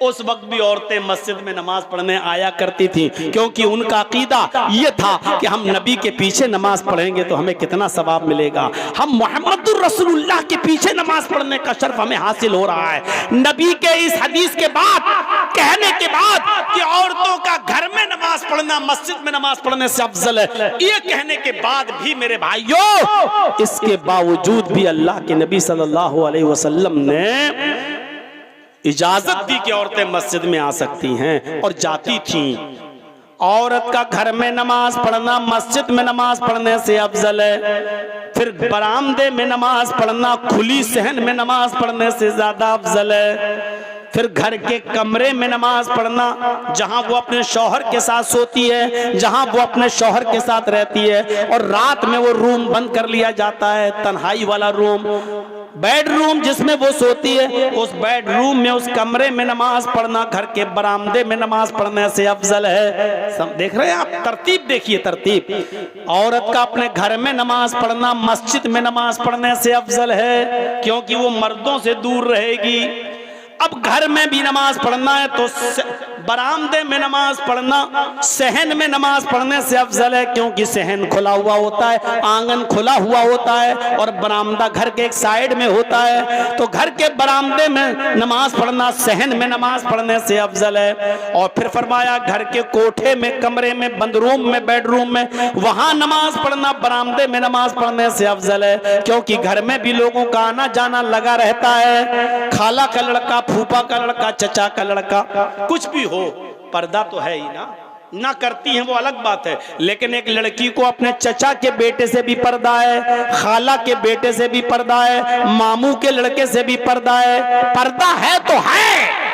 उस वक्त भी औरतें मस्जिद में नमाज पढ़ने आया करती थी, क्योंकि उनका अकीदा ये था कि हम नबी के पीछे नमाज पढ़ेंगे तो हमें कितना सवाब मिलेगा, हम मुहम्मदुर रसूलुल्लाह के पीछे नमाज पढ़ने का शर्फ हमें हासिल हो रहा है। नबी के इस हदीस के बाद कहने के बाद कि औरतों का घर में नमाज पढ़ना मस्जिद में नमाज पढ़ने से अफजल है, ये कहने के बाद भी मेरे भाइयों, इसके बावजूद भी अल्लाह के नबी सल्लल्लाहु अलैहि वसल्लम ने इजाजत दी कि औरतें मस्जिद में आ सकती हैं और जाती थीं। औरत का घर में नमाज पढ़ना मस्जिद में नमाज पढ़ने से अफजल है। फिर बरामदे में नमाज पढ़ना खुली सहन में नमाज पढ़ने से ज्यादा अफजल है। फिर घर के कमरे में नमाज पढ़ना, जहां वो अपने शौहर के साथ सोती है, जहां वो अपने शौहर के साथ रहती है, और रात में वो रूम बंद कर लिया जाता है, तन्हाई वाला रूम, बेडरूम जिसमें वो सोती है, उस बेडरूम में, उस कमरे में नमाज पढ़ना घर के बरामदे में नमाज पढ़ने से अफजल है। सब देख रहे हैं आप, तरतीब देखिए, तरतीब। औरत का अपने घर में नमाज पढ़ना मस्जिद में नमाज पढ़ने से अफजल है, क्योंकि वो मर्दों से दूर रहेगी। अब घर में भी नमाज पढ़ना है तो बरामदे में नमाज पढ़ना, सहन में नमाज पढ़ने से अफजल है, क्योंकि सहन खुला हुआ होता है, आंगन खुला हुआ होता है, और बरामदा घर के एक साइड में होता है। तो घर के बरामदे में नमाज पढ़ना सहन में नमाज पढ़ने से अफजल है। और फिर फरमाया घर के कोठे में, कमरे में, बंद रूम में, बेडरूम में, वहां नमाज पढ़ना बरामदे में नमाज पढ़ने से अफजल है, क्योंकि घर में भी लोगों का आना जाना लगा रहता है। खाला का लड़का, फूफा का लड़का, चचा का लड़का, कुछ भी हो, पर्दा तो है ही ना करती हैं वो अलग बात है, लेकिन एक लड़की को अपने चचा के बेटे से भी पर्दा है, खाला के बेटे से भी पर्दा है, मामू के लड़के से भी पर्दा है। पर्दा है तो है,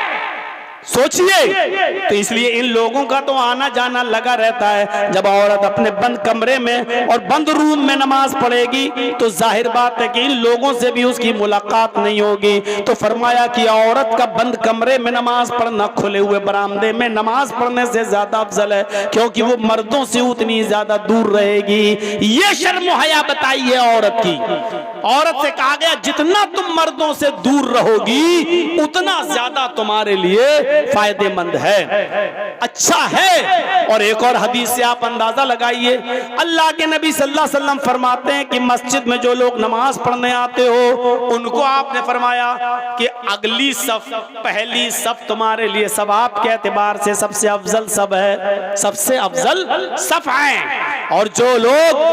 सोचिए। तो इसलिए इन लोगों का तो आना जाना लगा रहता है। जब औरत अपने बंद कमरे में और बंद रूम में नमाज पढ़ेगी तो जाहिर बात है कि इन लोगों से भी उसकी मुलाकात नहीं होगी। तो फरमाया कि औरत का बंद कमरे में नमाज पढ़ना खुले हुए बरामदे में नमाज पढ़ने से ज्यादा अफजल है, क्योंकि वो मर्दों से उतनी ज्यादा दूर रहेगी। ये शर्म हया बताइए औरत की। औरत से कहा गया जितना तुम मर्दों से दूर रहोगी उतना ज्यादा तुम्हारे लिए फायदेमंद है, अच्छा है। और एक और हदीस से आप अंदाजा लगाइए, अल्लाह के नबी सल्लल्लाहु अलैहि वसल्लम फरमाते हैं कि मस्जिद में जो लोग नमाज पढ़ने आते हो उनको आपने फरमाया कि अगली सफ, पहली सफ तुम्हारे लिए सवाब के एतबार से सबसे अफजल सब है, सबसे अफजल सफ है। और जो लोग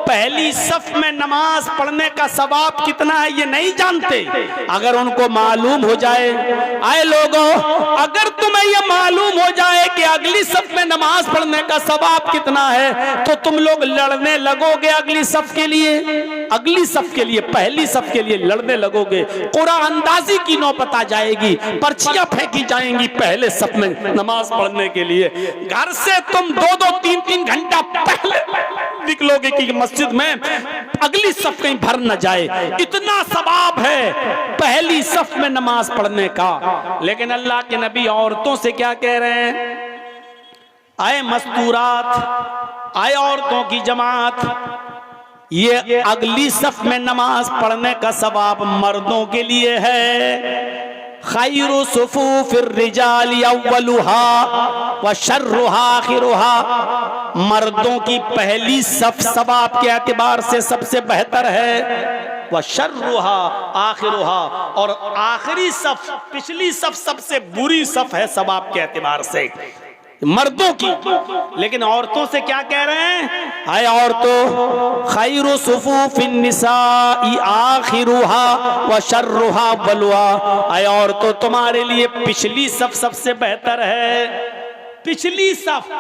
पहली सफ में नमाज पढ़ने का सवाब कितना है ये नहीं जानते, अगर उनको मालूम हो जाए, आए लोगों, अगर तुम्हें यह मालूम हो जाए कि अगली सफ में नमाज पढ़ने का सवाब कितना है तो तुम लोग लड़ने लगोगे अगली सफ के लिए, अगली सफ के लिए, पहली सफ के लिए लड़ने लगोगे। कुरान अंदाजी की नौबत आ जाएगी, पर्चियां फेंकी जाएंगी पहले सफ में नमाज पढ़ने के लिए। घर से तुम 2-2, 3-3 घंटा पहले निकलोगे कि मस्जिद में अगली सफ कहीं भर न जाए, इतना सवाब है पहली सफ में नमाज पढ़ने का। लेकिन अल्लाह के नबी औरतों से क्या कह रहे हैं, आए मस्तूरात, आए औरतों की जमात, ये अगली सफ में नमाज पढ़ने का सवाब मर्दों के लिए है। खैरु सुफूफिर रिजाली अव्वलुहा व शर्रुहा आखिरुहा, मर्दों की पहली सफ सवाब के एतबार से सबसे बेहतर है, व शर्रुहा आखिरुहा, और आखिरी सफ, पिछली सफ सबसे बुरी सफ है सवाब के एतबार से मर्दों की। लेकिन औरतों से क्या कह रहे हैं, हाय औरतों, खैरु सुफूफिन निसाई आखिरुहा व शर्रुहा बलुआ, हाय औरतों तुम्हारे लिए पिछली सफ सबसे बेहतर है, पिछली सफ,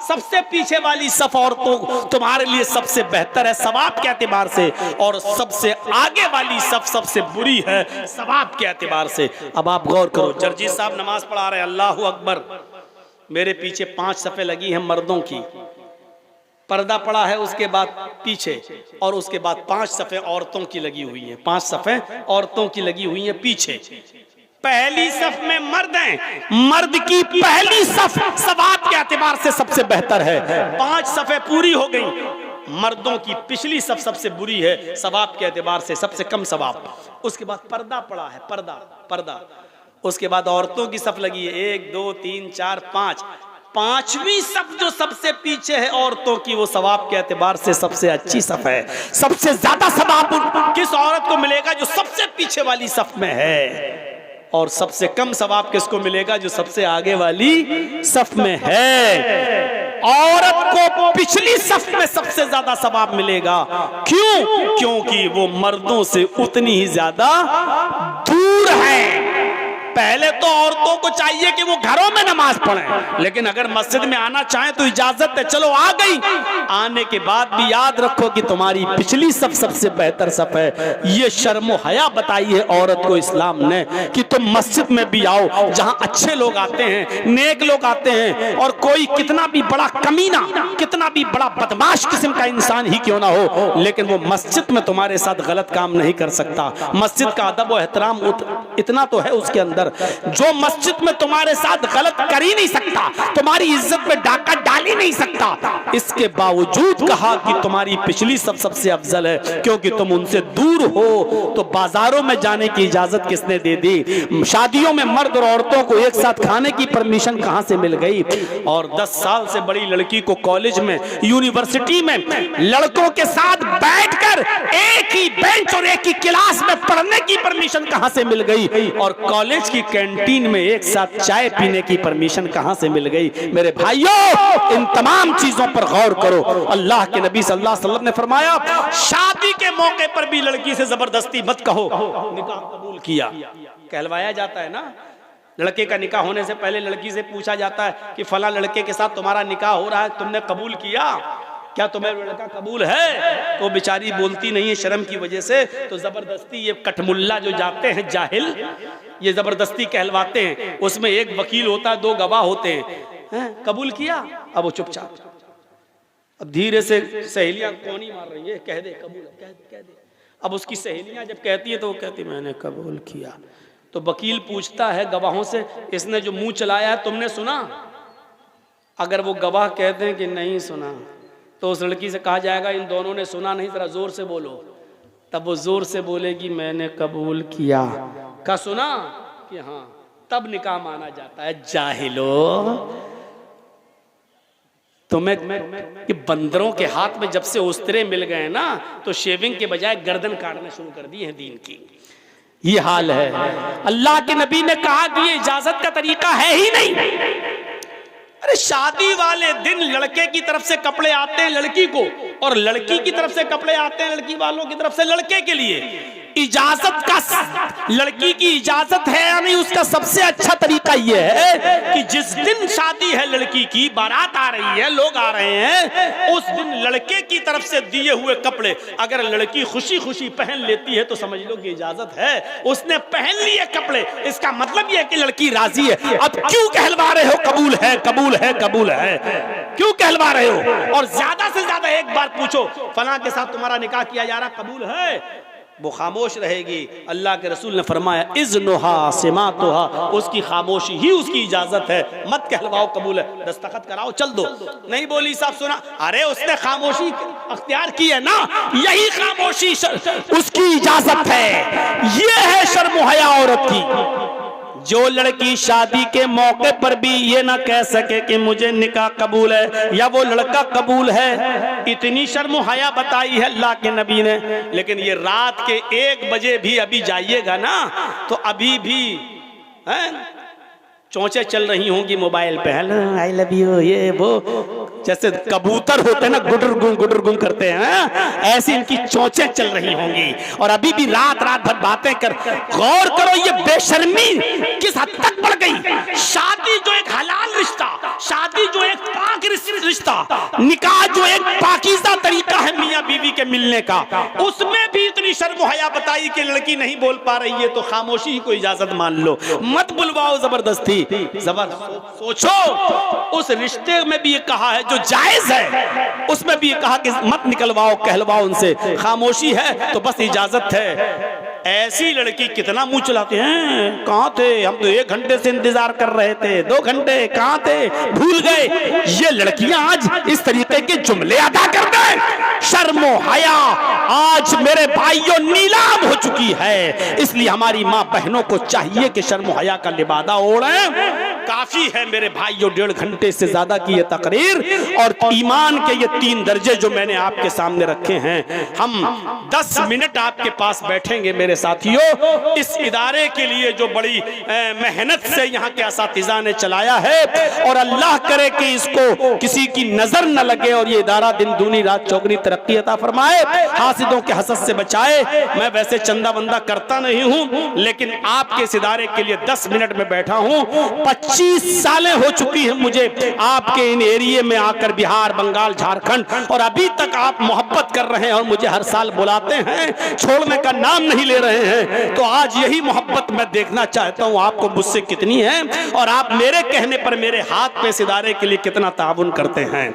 सबसे पीछे वाली सफ औरतों तुम्हारे लिए सबसे बेहतर है सवाब के एतबार से, और सबसे आगे वाली सफ सबसे बुरी है सवाब के एतबार से। अब आप गौर करो, जर्जी साहब नमाज पढ़ा रहे हैं, अल्लाहु अकबर, मेरे पीछे 5 सफ़े लगी हैं मर्दों की, पर्दा पड़ा है उसके बाद पीछे, और उसके बाद 5 सफ़े औरतों की लगी हुई हैं, 5 सफ़े औरतों की लगी हुई हैं पीछे। पहली सफ में मर्द हैं, मर्द की पहली सफ सवाब के एतबार से सबसे बेहतर है, 5 सफ़े पूरी हो गई। मर्दों की पिछली सफ सबसे बुरी है सवाब के एतबार से, सबसे कम सवाब। उसके बाद पर्दा पड़ा है, पर्दा, उसके बाद औरतों की सफ लगी है, 1 2 3 4 5, 5वीं सफ जो सबसे पीछे है औरतों की, वो सवाब के एतबार से सबसे अच्छी सफ है। सबसे ज्यादा सवाब किस औरत को मिलेगा जो सबसे पीछे वाली सफ में है। और सबसे कम सवाब किसको मिलेगा? जो सबसे आगे वाली सफ में है। औरत को पिछली सफ में सबसे ज्यादा सवाब मिलेगा। क्यों? क्योंकि वो मर्दों से उतनी ही ज्यादा दूर है। पहले तो औरतों को चाहिए कि वो घरों में नमाज पढ़ें, लेकिन अगर मस्जिद में आना चाहें तो इजाजत है, चलो आ गई। आने के बाद भी याद रखो कि तुम्हारी पिछली सफ सबसे बेहतर सफ है। ये शर्म हया बताई है औरत को इस्लाम ने कि तुम मस्जिद में भी आओ जहां अच्छे लोग आते हैं, नेक लोग आते हैं, और कोई कितना भी बड़ा कमीना, कितना भी बड़ा बदमाश किस्म का इंसान ही क्यों ना हो, लेकिन वो मस्जिद में तुम्हारे साथ गलत काम नहीं कर सकता। मस्जिद का अदब और एहतराम इतना तो है उसके अंदर, जो मस्जिद में तुम्हारे साथ गलत कर ही नहीं सकता, तुम्हारी इज्जत में डाका डाल ही नहीं सकता, इसके बावजूद कहा कि तुम्हारी पिछली सब सबसे अफजल है, क्योंकि तुम उनसे दूर हो। तो बाजारों में जाने की इजाजत किसने दे दी? शादियों में मर्द और औरतों को एक साथ खाने की परमिशन कहां से मिल गई? और 10 साल से बड़ी लड़की को कॉलेज में, यूनिवर्सिटी में लड़कों के साथ बैठकर एक ही बेंच और एक ही क्लास में पढ़ने की परमिशन कहां से मिल गई? और कॉलेज की कैंटीन में एक साथ चाय पीने की परमिशन कहां से मिल गई? मेरे भाइयों, इन तमाम चीजों पर गौर करो। अल्लाह के नबी सल्लल्लाहु अलैहि वसल्लम ने फरमाया, शादी के मौके पर भी लड़की से जबरदस्ती मत कहो निकाह कबूल किया। कहलवाया जाता है ना, लड़के का निकाह होने से पहले लड़की से पूछा जाता है कि फला लड़के के साथ तुम्हारा निकाह हो रहा है, तुमने कबूल किया? क्या तुम्हें लड़का कबूल है? तो बेचारी बोलती नहीं है शर्म की वजह से, तो जबरदस्ती ये कटमुल्ला जो जाते हैं जाहिल, ये जबरदस्ती कहलवाते हैं। उसमें एक वकील होता है, 2 गवाह होते हैं। कबूल किया? अब वो चुपचाप, अब धीरे से सहेलियां कौनी मार रही है, कह दे कबूल, कह दे। अब उसकी सहेलियां जब कहती है तो वो कहती मैंने कबूल किया। तो वकील पूछता है गवाहों से, इसने जो मुंह चलाया है तुमने सुना? अगर वो गवाह कहते हैं कि नहीं सुना, तो उस लड़की से कहा जाएगा इन दोनों ने सुना नहीं, जरा जोर से बोलो। तब वो जोर से बोलेगी मैंने कबूल किया। का सुना कि हाँ, तब निकाह माना जाता है। जाहिलो, तुम्हें कि बंदरों के हाथ में जब से उस्तरे मिल गए ना, तो शेविंग के बजाय गर्दन काटना शुरू कर दी है दीन की। ये हाल है। अल्लाह के नबी ने कहा कि ये इजाजत का तरीका है ही नहीं। अरे शादी वाले दिन लड़के की तरफ से कपड़े आते हैं लड़की को, और लड़की की तरफ से कपड़े आते हैं लड़की वालों की तरफ से लड़के के लिए। इजाजत का, लड़की की इजाजत है या नहीं, उसका सबसे अच्छा तरीका यह है कि जिस दिन शादी है लड़की की, बारात आ रही है, लोग आ रहे हैं, उस दिन लड़के की तरफ से दिए हुए कपड़े अगर लड़की खुशी खुशी पहन लेती है तो समझ लो कि इजाजत है, उसने पहन लिए कपड़े, इसका मतलब यह है कि लड़की राजी है। अब क्यों कहलवा रहे हो कबूल है कबूल है कबूल है, क्यों कहलवा रहे हो? और ज्यादा से ज्यादा एक बार पूछो फलां के साथ तुम्हारा निकाह किया जा रहा, कबूल है? वो खामोश रहेगी। अल्लाह के रसूल ने फरमाया इज़्नुहा सिमातुहा, उसकी खामोशी ही उसकी इजाजत है। मत कहलवाओ कबूल है, दस्तखत कराओ चल दो। नहीं बोली साहब सुना, अरे उसने खामोशी अख्तियार की है ना, यही खामोशी उसकी इजाजत है। ये है शर्म हया औरत की। जो लड़की शादी के मौके पर भी ये ना कह सके कि मुझे निकाह कबूल है या वो लड़का कबूल है, इतनी शर्म हया बताई है अल्लाह के नबी ने। लेकिन ये रात के 1 बजे भी अभी जाइएगा ना, तो अभी भी चोंचे चल रही होंगी मोबाइल पे, हेलो आई लव यू, ये वो, जैसे कबूतर होते हैं ना गुडर गुम करते हैं, ऐसी इनकी चोंचे चल रही होंगी। और अभी भी रात भर बातें कर। गौर करो ये बेशर्मी किस हद तक बढ़ गई। शादी जो एक हलाल रिश्ता, शादी जो एक पाक रिश्ता, निकाह जो एक पाकीज़ा तरीका है मियां बीवी के मिलने का, उसमें भी इतनी शर्म हया बताई कि लड़की नहीं बोल पा रही है तो खामोशी ही को इजाजत मान लो, मत बुलवाओ जबरदस्ती। सोचो, उस रिश्ते में भी ये कहा है जो जायज है, उसमें भी ये कहा कि मत निकलवाओ कहलवाओ उनसे, खामोशी है तो बस इजाजत है। ऐसी लड़की कितना मुंह चलाते हैं, कहां थे हम तो 1 घंटे से इंतजार कर रहे थे, 2 घंटे कहां थे, भूल गए। ये लड़कियां आज इस तरीके के जुमले अदा कर दें। शर्मो हया आज मेरे भाइयों नीलाम हो चुकी है। इसलिए हमारी माँ बहनों को चाहिए कि शर्मो हया का लिबादा ओढ़ें काफी है मेरे भाइयों 1.5 घंटे से ज्यादा की ये तकरीर और ईमान के ये 3 दर्जे जो मैंने आपके सामने रखे हैं। हम 10 मिनट आपके पास बैठेंगे मेरे साथियों। इस इदारे के लिए जो बड़ी मेहनत से यहाँ के असातिज़ा ने चलाया है, और अल्लाह करे कि इसको किसी की नजर न लगे और ये इदारा दिन दूनी रात चौगनी तरक्की अता फरमाए, हासिदों के हसद से बचाए। मैं वैसे चंदा बंदा करता नहीं हूं, लेकिन आपके इस इदारे के लिए 10 मिनट में बैठा हूं। 25 सालें हो चुकी हैं मुझे आपके इन एरिए में आकर, बिहार, बंगाल, झारखंड, और अभी तक आप मोहब्बत कर रहे हैं और मुझे हर साल बुलाते हैं, छोड़ने का नाम नहीं ले रहे हैं। तो आज यही मोहब्बत मैं देखना चाहता हूं आपको मुझसे कितनी है, और आप मेरे कहने पर मेरे हाथ पे इस इदारे के लिए कितना ताउन करते हैं।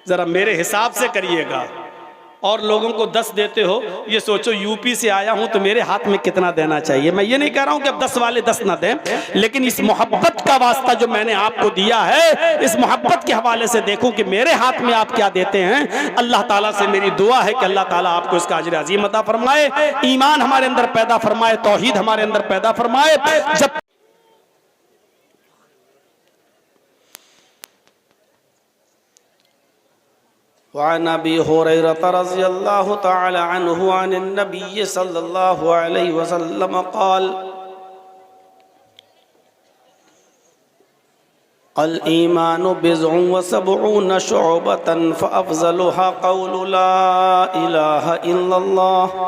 जरा मेरे हिसाब से करिएगा। और लोगों को 10 देते हो, ये सोचो यूपी से आया हूं तो मेरे हाथ में कितना देना चाहिए। मैं ये नहीं कह रहा हूं कि अब 10 वाले 10 ना दें, लेकिन इस मोहब्बत का वास्ता जो मैंने आपको दिया है, इस मोहब्बत के हवाले से देखूं कि मेरे हाथ में आप क्या देते हैं। अल्लाह ताला से मेरी दुआ है कि अल्लाह ताला आपको इसका अजर अजीम अता फरमाए, ईमान हमारे अंदर पैदा फरमाए, तौहीद हमारे अंदर पैदा फरमाए। जब वअन अबी हुरैरह रज़ियल्लाहु तआला अन्हु अन नबी सल्लल्लाहु अलैहि वसल्लम क़ाल अल ईमानु बिज़उन व सबऊन शुअबतन फअफ़ज़लुहा क़ौलु ला इलाहा इल्लल्लाह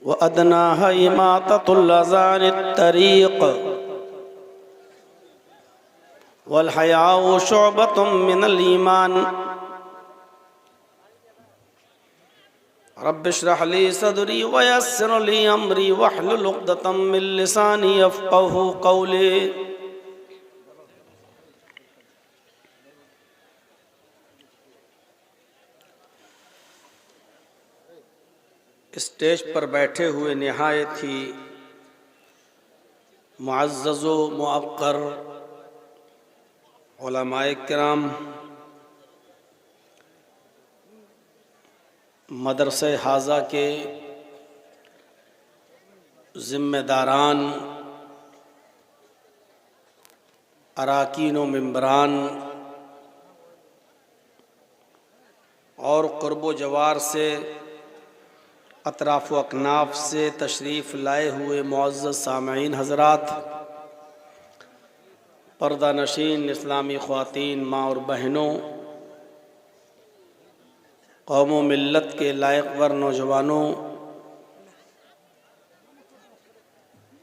व अदनाहा इमाततुल अज़ानित तरीक़ वल हयाउ शुअबतुम मिनल ईमान। रब्बिश्रह ली सदरी व यस्सिर ली अमरी वहलुल उक़दतम मिन लिसानी यफ़क़हू क़ौली। स्टेज पर बैठे हुए निहायत ही मुअज़्ज़ज़ व मुअक्कर उलमाए किराम, मदरसे हाजा के ज़िम्मेदारान, अराकीन व मेंबरान और क़ुर्ब जवार से, अतराफ़ व अकनाफ़ से तशरीफ़ लाए हुए मुअज़्ज़ज़ सामईन हज़रात, पर्दा नशीन इस्लामी ख़वातीन, माँ और बहनों, कौम व मिल्लत के लायक़-वर नौजवानों,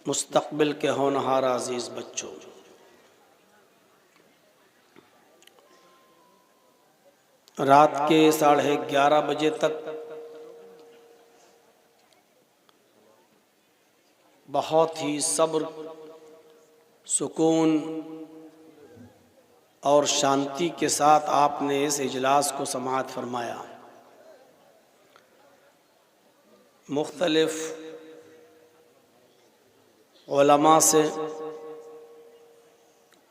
मुस्तक़बिल के होनहार अज़ीज़ बच्चों, रात के 11:30 बजे तक बहुत ही सब्र, सुकून और शांति के साथ आपने इस इजलास को समाअत फरमाया। मुख्तलिफ उलमा से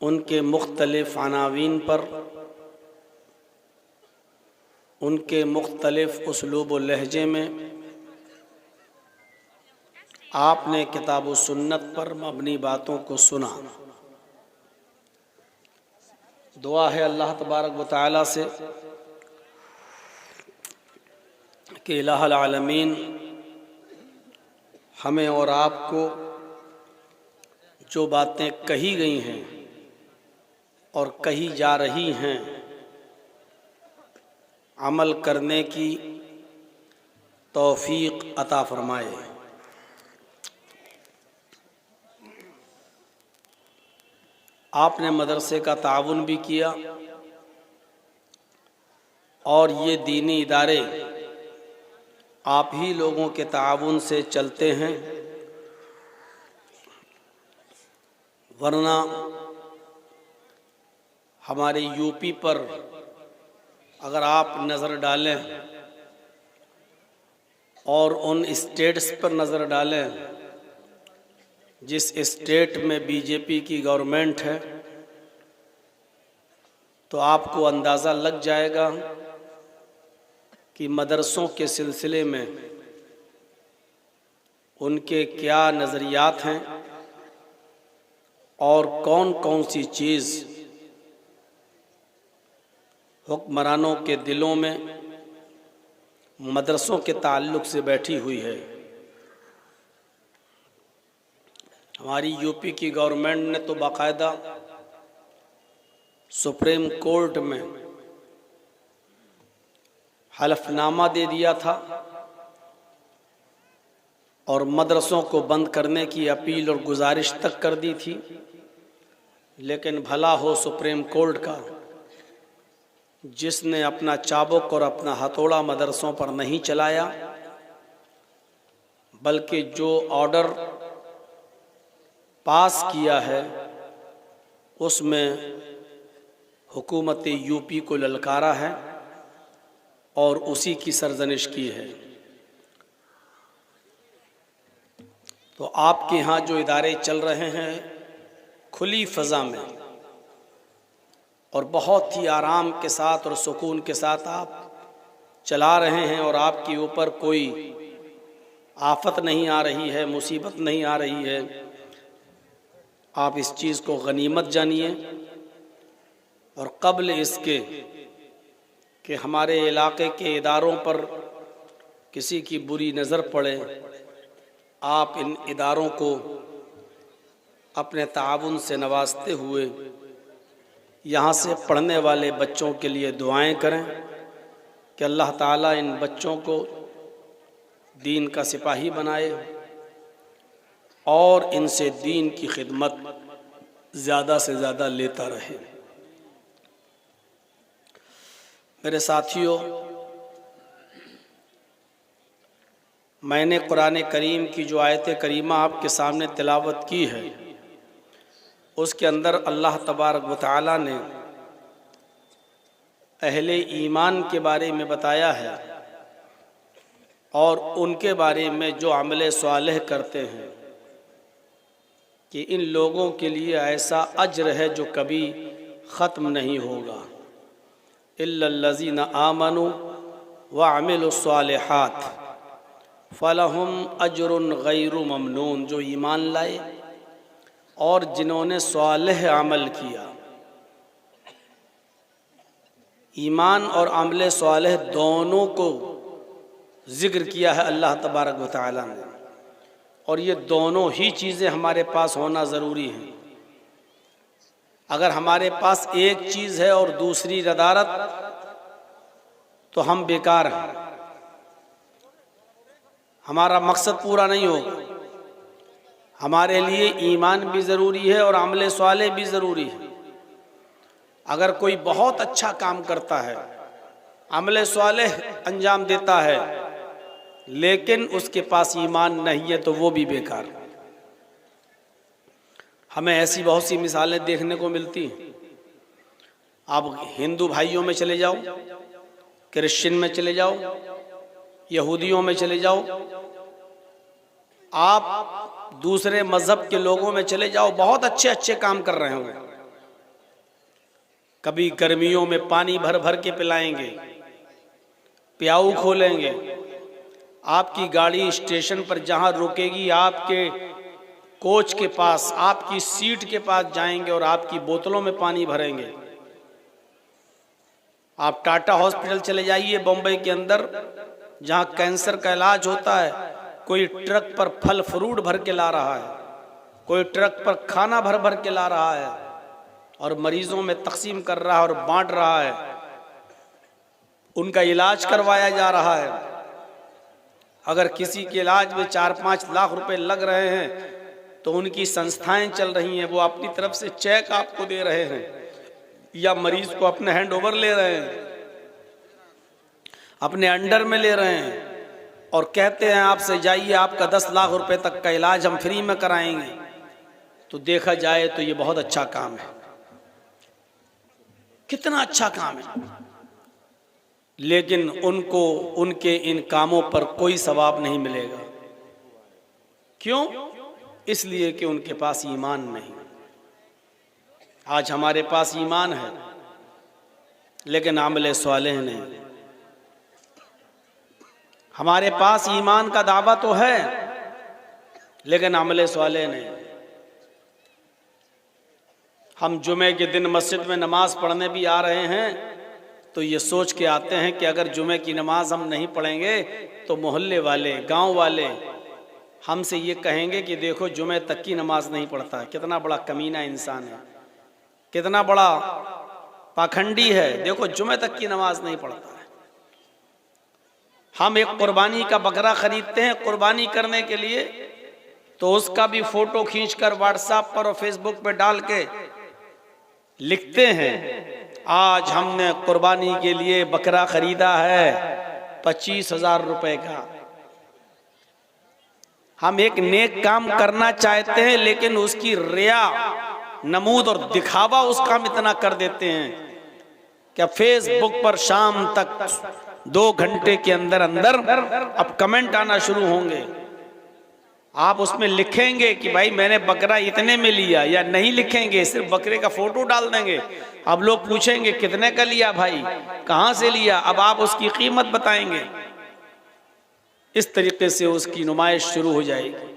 उनके मुख्तलिफ अनावीन पर, उनके मुख्तलिफ उसलूब व लहजे में आपने किताब व सुन्नत पर मबनी बातों को सुना। दुआ है अल्लाह तबारक व तआला से कि इलाहुल आलमीन हमें और आपको जो बातें कही गई हैं और कही जा रही हैं, अमल करने की तौफीक अता फरमाए। आपने मदरसे का ताउन भी किया और ये दीनी इदारे आप ही लोगों के ताउन से चलते हैं, वरना हमारे यूपी पर अगर आप नज़र डालें और उन स्टेट्स पर नज़र डालें जिस स्टेट में बीजेपी की गवर्नमेंट है, तो आपको अंदाज़ा लग जाएगा कि मदरसों के सिलसिले में उनके क्या नज़रियात हैं और कौन कौन सी चीज़ हुक्मरानों के दिलों में मदरसों के ताल्लुक़ से बैठी हुई है। हमारी यूपी की गवर्नमेंट ने तो बाकायदा सुप्रीम कोर्ट में हलफनामा दे दिया था और मदरसों को बंद करने की अपील और गुजारिश तक कर दी थी, लेकिन भला हो सुप्रीम कोर्ट का जिसने अपना चाबुक और अपना हथौड़ा मदरसों पर नहीं चलाया, बल्कि जो ऑर्डर पास किया है उसमें हुकूमत यूपी को ललकारा है और उसी की सरजनिश की है। तो आपके यहाँ जो इदारे चल रहे हैं खुली फ़ज़ा में और बहुत ही आराम के साथ और सुकून के साथ आप चला रहे हैं और आपके ऊपर कोई आफत नहीं आ रही है, मुसीबत नहीं आ रही है, आप इस चीज़ को गनीमत जानिए। और क़ब्ल इसके कि हमारे इलाके के इदारों पर किसी की बुरी नज़र पड़े, आप इन इदारों को अपने ताउन से नवाजते हुए यहाँ से पढ़ने वाले बच्चों के लिए दुआएं करें कि अल्लाह ताला इन बच्चों को दीन का सिपाही बनाए और इनसे दीन की खिदमत ज़्यादा से ज़्यादा लेता रहे। मेरे साथियों, मैंने कुरान करीम की जो आयत करीमा आपके सामने तिलावत की है उसके अंदर अल्लाह तबारक व तआला ने अहले ईमान के बारे में बताया है और उनके बारे में जो अमल स्वालिह करते हैं कि इन लोगों के लिए ऐसा अज्र है जो कभी ख़त्म नहीं होगा। इल्लल्लज़ीना आमनु व अमिलुस्सालिहात फ़लहुम अज्रुन गैरु ममनून, जो ईमान लाए और जिन्होंने स्वालिह अमल किया। ईमान और अमल स्वालिह दोनों को ज़िक्र किया है अल्लाह तबारक व तआला ने, और ये दोनों ही चीज़ें हमारे पास होना ज़रूरी है। अगर हमारे पास एक चीज़ है और दूसरी रदारत तो हम बेकार हैं, हमारा मकसद पूरा नहीं होगा। हमारे लिए ईमान भी ज़रूरी है और अमल स्वालिह भी ज़रूरी है। अगर कोई बहुत अच्छा काम करता है, अमल स्वालिह अंजाम देता है, लेकिन उसके पास ईमान नहीं है तो वो भी बेकार। हमें ऐसी बहुत सी मिसालें देखने को मिलती हैं। आप हिंदू भाइयों में चले जाओ, क्रिश्चियन में चले जाओ, यहूदियों में चले जाओ, आप दूसरे मज़हब के लोगों में चले जाओ, बहुत अच्छे अच्छे काम कर रहे होंगे। कभी गर्मियों में पानी भर भर के पिलाएंगे, प्याऊ खोलेंगे, आपकी गाड़ी स्टेशन पर जहां रुकेगी आपके कोच के पास, आपकी सीट के पास जाएंगे और आपकी बोतलों में पानी भरेंगे। आप टाटा हॉस्पिटल चले जाइए बम्बई के अंदर, जहां कैंसर का इलाज होता है, कोई ट्रक पर फल फ्रूट भर के ला रहा है, कोई ट्रक पर खाना भर भर के ला रहा है और मरीजों में तकसीम कर रहा है और बांट रहा है, उनका इलाज करवाया जा रहा है। अगर किसी के इलाज में 4-5 लाख रुपए लग रहे हैं तो उनकी संस्थाएं चल रही हैं, वो अपनी तरफ से चेक आपको दे रहे हैं या मरीज को अपने हैंड ओवर ले रहे हैं, अपने अंडर में ले रहे हैं और कहते हैं आपसे जाइए, आपका 10 लाख रुपए तक का इलाज हम फ्री में कराएंगे। तो देखा जाए तो ये बहुत अच्छा काम है, कितना अच्छा काम है, लेकिन उनको उनके इन कामों पर कोई सवाब नहीं मिलेगा। क्यों? इसलिए कि उनके पास ईमान नहीं। आज हमारे पास ईमान है लेकिन अमल स्वालिह नहीं। हमारे पास ईमान का दावा तो है लेकिन अमल स्वालिह नहीं। हम जुमे के दिन मस्जिद में नमाज पढ़ने भी आ रहे हैं तो ये सोच के आते हैं कि अगर जुमे की नमाज हम नहीं पढ़ेंगे तो मोहल्ले वाले, गांव वाले हमसे ये कहेंगे कि देखो जुमे तक की नमाज नहीं पढ़ता। कितना बड़ा कमीना इंसान है, कितना बड़ा पाखंडी है, देखो जुमे तक की नमाज नहीं पढ़ता है। हम एक कुर्बानी का बकरा खरीदते हैं कुर्बानी करने के लिए, तो उसका भी फोटो खींचकर व्हाट्सएप पर और फेसबुक पर डाल के लिखते हैं आज हमने कुर्बानी के लिए बकरा खरीदा है 25,000 रुपए का। हम एक नेक काम करना चाहते हैं लेकिन उसकी रिया, नमूद और दिखावा उसका हम इतना कर देते हैं क्या फेसबुक पर शाम तक 2 घंटे के अंदर अंदर अब कमेंट आना शुरू होंगे। आप उसमें लिखेंगे कि भाई मैंने बकरा इतने में लिया, या नहीं लिखेंगे, सिर्फ बकरे का फोटो डाल देंगे। अब लोग पूछेंगे कितने का लिया भाई, कहां से लिया, अब आप उसकी कीमत बताएंगे। इस तरीके से उसकी नुमाइश शुरू हो जाएगी।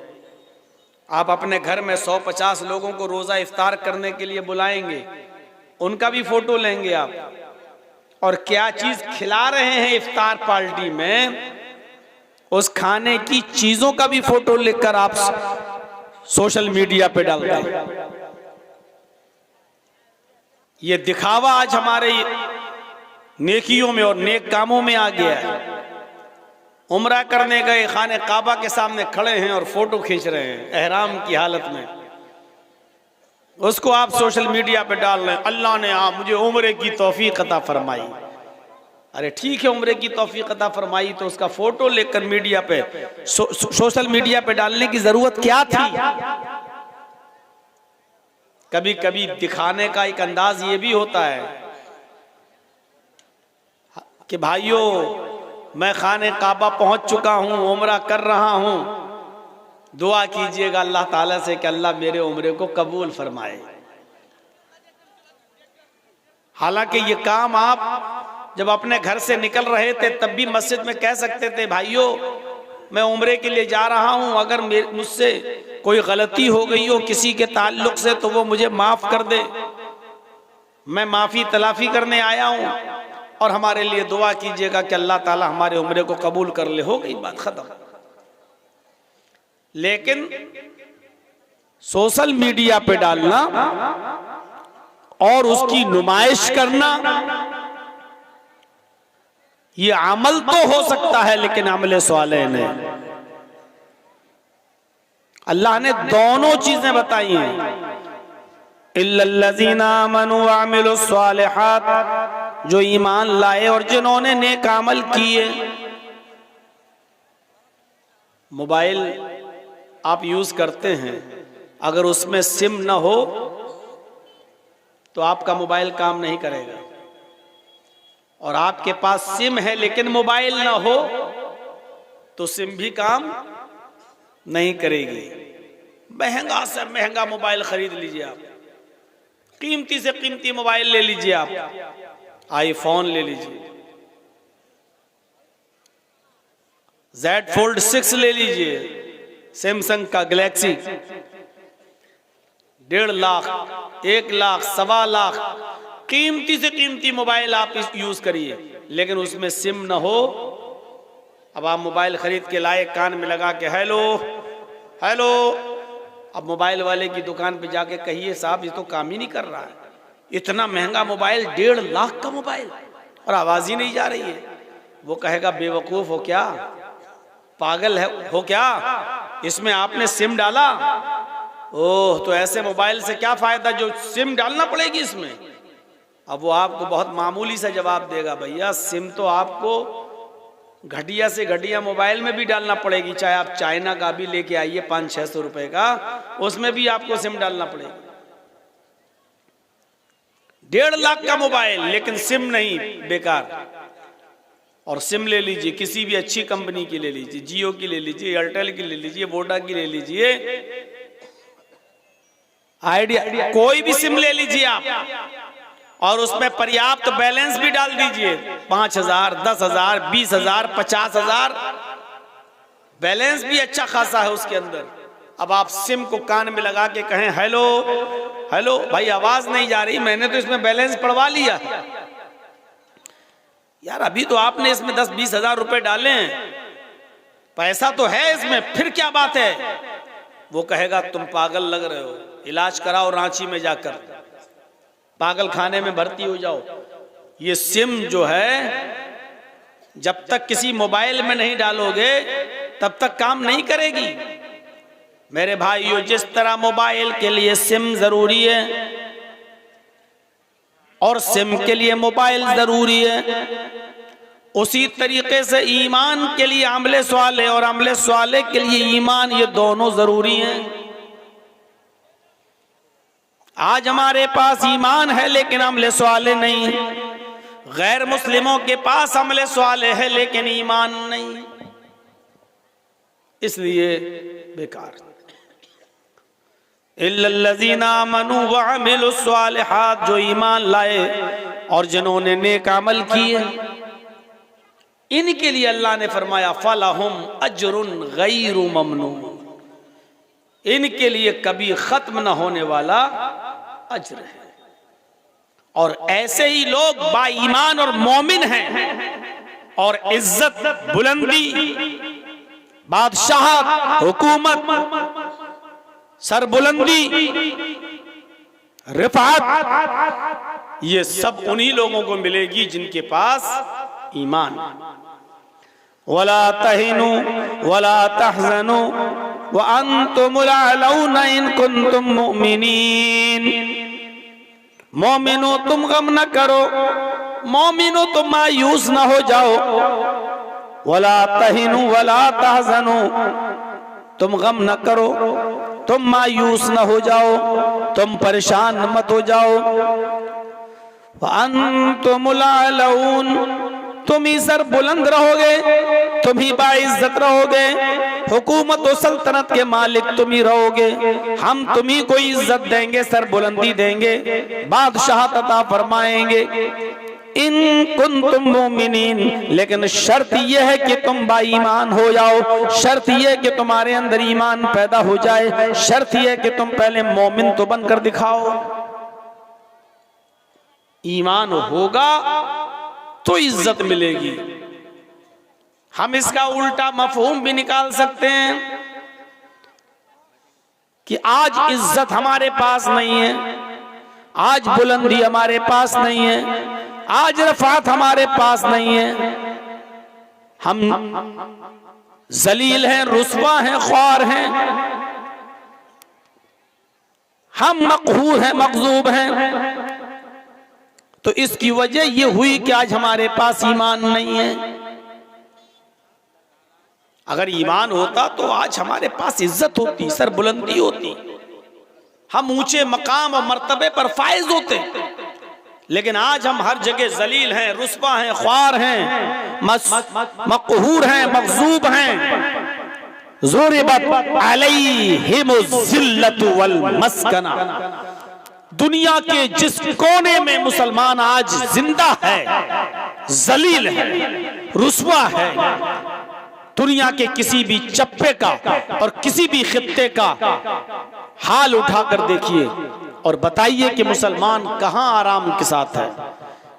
आप अपने घर में 150 लोगों को रोजा इफ्तार करने के लिए बुलाएंगे, उनका भी फोटो लेंगे आप, और क्या चीज खिला रहे हैं इफ्तार पार्टी में, उस खाने की चीजों का भी फोटो लेकर आप सोशल मीडिया पे डाल दें। ये दिखावा आज हमारे नेकियों में और नेक कामों में आ गया है। उम्रा करने गए, खाने काबा के सामने खड़े हैं और फोटो खींच रहे हैं एहराम की हालत में, उसको आप सोशल मीडिया पे डाल रहे हैं। अल्लाह ने आप मुझे उम्रे की तौफीक अता फरमाई। अरे ठीक है, उम्रे की तौफीक अता फरमाई तो उसका फोटो लेकर मीडिया पे सोशल मीडिया पे डालने की जरूरत क्या थी। कभी कभी दिखाने का एक अंदाज ये भी होता है कि भाइयों मैं खाने काबा पहुंच चुका हूं, उम्रा कर रहा हूं, दुआ कीजिएगा अल्लाह ताला से कि अल्लाह मेरे उम्रे को कबूल फरमाए। हालांकि ये काम आप जब अपने घर से निकल रहे थे तब भी मस्जिद में कह सकते थे भाइयों मैं उम्रे के लिए जा रहा हूं, अगर मुझसे कोई गलती हो गई हो किसी के ताल्लुक से तो वो मुझे माफ कर दे, मैं माफी तलाफी करने आया हूं और हमारे लिए दुआ कीजिएगा कि अल्लाह ताला हमारे उम्रे को कबूल कर ले। हो गई बात खत्म। लेकिन सोशल मीडिया पे डालना और उसकी नुमाइश करना ये अमल तो हो सकता है लेकिन अमल सालेह नहीं। अल्लाह ने दोनों चीजें बताई हैं, इल्लल्लज़ीना आमनू व अमिलुस सालिहात, जो ईमान लाए और जिन्होंने नेक अमल किए। मोबाइल आप यूज करते हैं, अगर उसमें सिम ना हो तो आपका मोबाइल काम नहीं करेगा, और आपके पास सिम है लेकिन मोबाइल ना हो तो सिम भी काम नहीं करेगी। महंगा से महंगा मोबाइल खरीद लीजिए आप, कीमती से कीमती मोबाइल ले लीजिए आप, आईफोन ले लीजिए, Z Fold 6 ले लीजिए, सैमसंग का गैलेक्सी 1.5 लाख, 1 लाख, 1.25 लाख कीमती से कीमती मोबाइल आप यूज करिए, लेकिन उसमें सिम ना हो। अब आप मोबाइल खरीद के लाए, कान में लगा के हेलो हेलो, अब मोबाइल वाले की दुकान पे जाके कहिए साहब ये तो काम ही नहीं कर रहा है, इतना महंगा मोबाइल 1.5 लाख का मोबाइल और आवाज ही नहीं जा रही है। वो कहेगा बेवकूफ हो क्या, पागल है हो क्या, इसमें आपने सिम डाला? ओह तो ऐसे मोबाइल से क्या फायदा जो सिम डालना पड़ेगी इसमें। अब वो आपको बहुत मामूली सा जवाब देगा, भैया सिम तो आपको घटिया से घटिया मोबाइल में भी डालना पड़ेगी, चाहे आप चाइना का भी लेके आइए 500-600 रुपए का, उसमें भी आपको सिम डालना पड़ेगी। 1.5 लाख का मोबाइल लेकिन सिम नहीं, बेकार। और सिम ले लीजिए, किसी भी अच्छी कंपनी की ले लीजिए, जियो की ले लीजिए, एयरटेल की ले लीजिए, वोडा की ले लीजिए, आइडिया, कोई भी सिम ले लीजिए आप, और उसमें पर्याप्त बैलेंस भी डाल दीजिए, 5,000, 10,000, 20,000, 50,000 बैलेंस भी अच्छा खासा है उसके अंदर। अब आप सिम को कान में लगा के कहें हेलो हेलो, भाई आवाज नहीं जा रही, मैंने तो इसमें बैलेंस पड़वा लिया। यार अभी तो आपने इसमें 10-20 हजार रुपए डाले हैं, पैसा तो है इसमें, फिर क्या बात है? वो कहेगा तुम पागल लग रहे हो, इलाज कराओ रांची में जाकर, पागल खाने में भर्ती हो जाओ। ये सिम जो है जब तक किसी मोबाइल में नहीं डालोगे तब तक काम नहीं करेगी। मेरे भाइयों, जिस तरह मोबाइल के लिए सिम जरूरी है और सिम के लिए मोबाइल जरूरी है, उसी तरीके से ईमान के लिए अमले स्वाले और अमले स्वाले के लिए ईमान, ये दोनों जरूरी हैं। आज हमारे पास ईमान है लेकिन अमले स्वाले नहीं, गैर मुस्लिमों के पास अमले स्वाले है लेकिन ईमान नहीं, इसलिए बेकार। इल्लल्लज़ीना आमनू व अमिलुस्सालिहात, जो ईमान लाए और जिन्होंने नेक अमल किए, इनके लिए अल्लाह ने फरमाया फलहुम अज्रुन गैरु ममनून, इनके लिए कभी खत्म न होने वाला अज्र है। और ऐसे ही लोग बाईमान और मोमिन हैं और इज्जत, बुलंदी, बादशाहत, हुकूमत, सरबुलंदी, रिफात, ये सब उन्हीं लोगों को मिलेगी जिनके पास ईमान। वला तहिनु वला तहजनु व अंतुमुल अलौना इन कुंतुम मुमिनीन, मोमिनो तुम गम न करो, मोमिनो तुम मायूस न हो जाओ। वला तहिनु वला तहजनु, तुम गम न करो, तुम मायूस न हो जाओ, तुम परेशान मत हो जाओ। अंतुमुल अलौन, तुम ही सर बुलंद रहोगे, तुम ही बाइज्जत रहोगे, हुकूमत और सल्तनत के मालिक तुम ही रहोगे, हम तुम्ही को इज्जत देंगे, सर बुलंदी देंगे, बादशाहत अता फरमाएंगे। इन कुंतुम मुमिनीन, लेकिन शर्त यह है कि तुम बाईमान हो जाओ, शर्त यह कि तुम्हारे अंदर ईमान पैदा हो जाए, शर्त यह कि तुम पहले मोमिन तो बनकर दिखाओ। ईमान होगा तो इज्जत मिलेगी। हम इसका उल्टा मफहूम भी निकाल सकते हैं कि आज इज्जत हमारे पास नहीं है, आज बुलंदी हमारे पास नहीं है, आज रफात हमारे पास नहीं है, हम जलील हैं, रुस्वा हैं, ख्वार हैं, हम मकहूर हैं, मकजूब हैं। तो इसकी वजह यह हुई कि आज हमारे पास ईमान नहीं है। अगर ईमान होता तो आज हमारे पास इज्जत होती, सरबुलंदी होती, हम ऊंचे मकाम और मर्तबे पर फायज होते। लेकिन आज हम हर जगह जलील हैं, रुस्वा हैं, ख्वार हैं, मकहूर हैं, मगजूब हैं। ज़ुरिबत अलैहिमुज़्ज़िल्लतु वल मस्कना, दुनिया के जिस कोने में मुसलमान आज जिंदा है, जलील है, रुस्वा है, दुनिया के किसी भी चप्पे का और किसी भी खित्ते का हाल उठाकर देखिए और बताइए कि मुसलमान कहां आराम के साथ है,